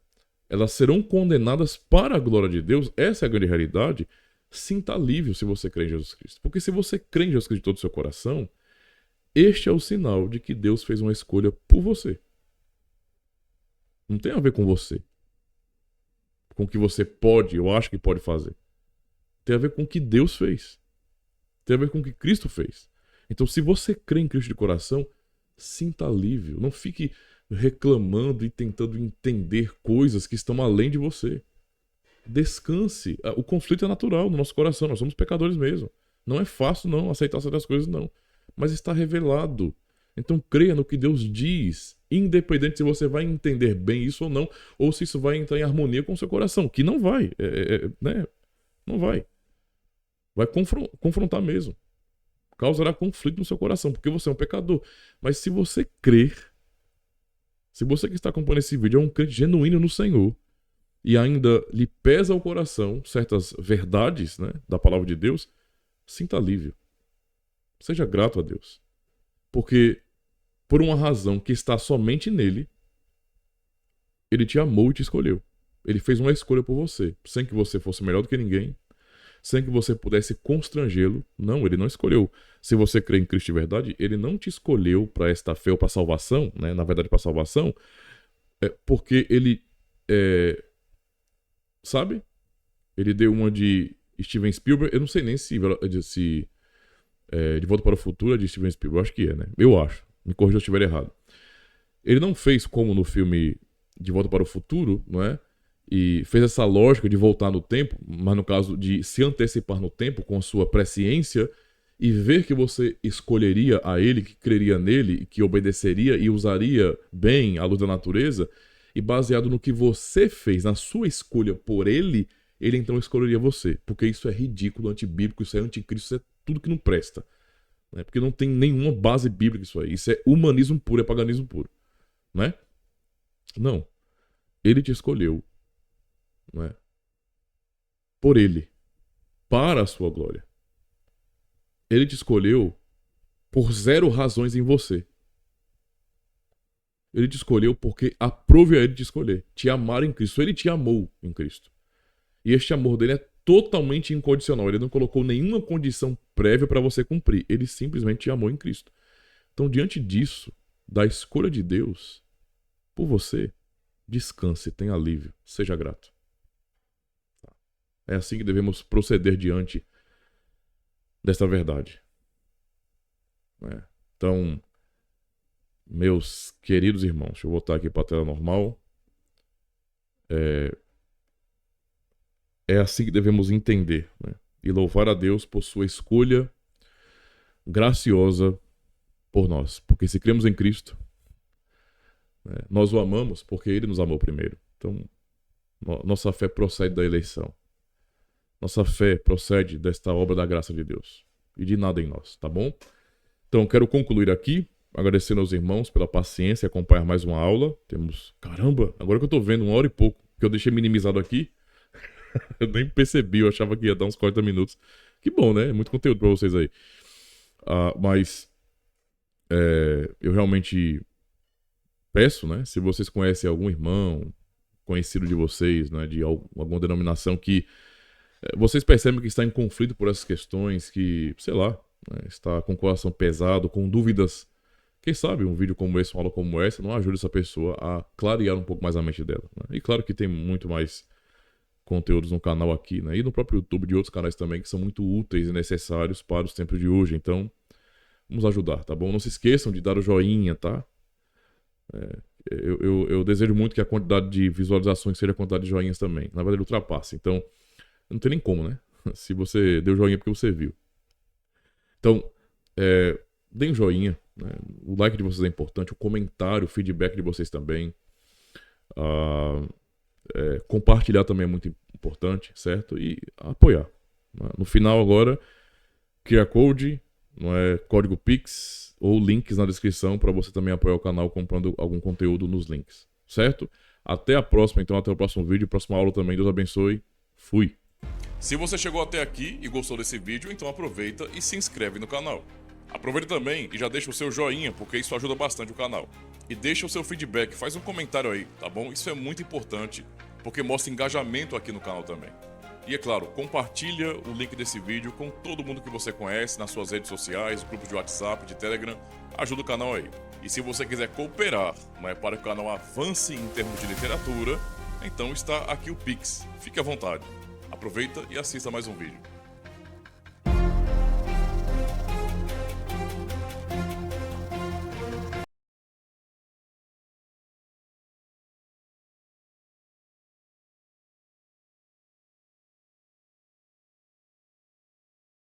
Elas serão condenadas para a glória de Deus. Essa é a grande realidade. Sinta alívio se você crê em Jesus Cristo. Porque se você crê em Jesus Cristo de todo o seu coração, este é o sinal de que Deus fez uma escolha por você. Não tem a ver com você. Com o que você pode, eu acho que pode fazer. Tem a ver com o que Deus fez. Tem a ver com o que Cristo fez. Então, se você crê em Cristo de coração, sinta alívio. Não fique reclamando e tentando entender coisas que estão além de você. Descanse. O conflito é natural no nosso coração. Nós somos pecadores mesmo. Não é fácil não aceitar certas coisas, não. Mas está revelado. Então creia no que Deus diz, independente se você vai entender bem isso ou não, ou se isso vai entrar em harmonia com o seu coração, que não vai, né? Não vai. Vai confrontar mesmo. Causará conflito no seu coração, porque você é um pecador. Mas se você crer, se você que está acompanhando esse vídeo é um crente genuíno no Senhor, e ainda lhe pesa ao coração certas verdades, né, da palavra de Deus, sinta alívio. Seja grato a Deus. Porque, por uma razão que está somente nele, ele te amou e te escolheu. Ele fez uma escolha por você, sem que você fosse melhor do que ninguém, sem que você pudesse constrangê-lo. Não, ele não escolheu. Se você crê em Cristo de verdade, ele não te escolheu para esta fé ou para salvação, né? Na verdade, para salvação, porque ele, sabe? Ele deu uma de Steven Spielberg, eu não sei nem se De Volta para o Futuro é de Steven Spielberg, eu acho que é, né? Eu acho, me corrija se eu estiver errado. Ele não fez como no filme De Volta para o Futuro, não é? E fez essa lógica de voltar no tempo, mas no caso de se antecipar no tempo com a sua presciência e ver que você escolheria a ele, que creria nele, que obedeceria e usaria bem a luz da natureza, e baseado no que você fez, na sua escolha por ele, ele então escolheria você. Porque isso é ridículo, antibíblico, isso é anticristo, isso é tudo que não presta. né? Porque não tem nenhuma base bíblica isso aí. Isso é humanismo puro, é paganismo puro, né? Não. Ele te escolheu, né? Por ele, para a sua glória. Ele te escolheu por 0 razões em você. Ele te escolheu porque aprove a ele te escolher. Te amar em Cristo. Ele te amou em Cristo. E este amor dele é totalmente incondicional. Ele não colocou nenhuma condição prévia para você cumprir. Ele simplesmente te amou em Cristo. Então, diante disso, da escolha de Deus por você, descanse, tenha alívio, seja grato. É assim que devemos proceder diante desta verdade. Então, meus queridos irmãos, deixa eu voltar aqui para a tela normal. É assim que devemos entender, né? E louvar a Deus por sua escolha graciosa por nós. Porque se cremos em Cristo, né, nós o amamos porque Ele nos amou primeiro. Então, nossa fé procede da eleição. Nossa fé procede desta obra da graça de Deus. E de nada em nós, tá bom? Então, quero concluir aqui, agradecendo aos irmãos pela paciência e acompanhar mais uma aula. Temos, caramba, agora que eu tô vendo 1 hora e pouco, que eu deixei minimizado aqui, eu nem percebi, eu achava que ia dar uns 40 minutos. Que bom, né? Muito conteúdo pra vocês aí. Mas eu realmente peço, né? Se vocês conhecem algum irmão, conhecido de vocês, né? De alguma denominação que vocês percebem que está em conflito por essas questões, que, sei lá, né, está com o coração pesado, com dúvidas. Quem sabe um vídeo como esse, uma aula como essa, não ajuda essa pessoa a clarear um pouco mais a mente dela, né? E claro que tem muito mais conteúdos no canal aqui, né? E no próprio YouTube de outros canais também que são muito úteis e necessários para os tempos de hoje. Então, vamos ajudar, tá bom? Não se esqueçam de dar o joinha, tá? Eu desejo muito que a quantidade de visualizações seja a quantidade de joinhas também. Na verdade, ultrapasse. Então, não tem nem como, né? Se você deu joinha porque você viu. Então, deem joinha, né? O like de vocês é importante, o comentário, o feedback de vocês também. Compartilhar também é muito importante, certo? E apoiar, né? No final agora, QR Code, não é, código Pix ou links na descrição para você também apoiar o canal comprando algum conteúdo nos links, certo? Até a próxima, então, até o próximo vídeo, próxima aula também. Deus abençoe. Fui! Se você chegou até aqui e gostou desse vídeo, então aproveita e se inscreve no canal. Aproveita também e já deixa o seu joinha, porque isso ajuda bastante o canal. E deixa o seu feedback, faz um comentário aí, tá bom? Isso é muito importante, porque mostra engajamento aqui no canal também. E é claro, compartilha o link desse vídeo com todo mundo que você conhece nas suas redes sociais, grupos de WhatsApp, de Telegram, ajuda o canal aí. E se você quiser cooperar, né, para que o canal avance em termos de literatura, então está aqui o Pix. Fique à vontade. Aproveita e assista mais um vídeo.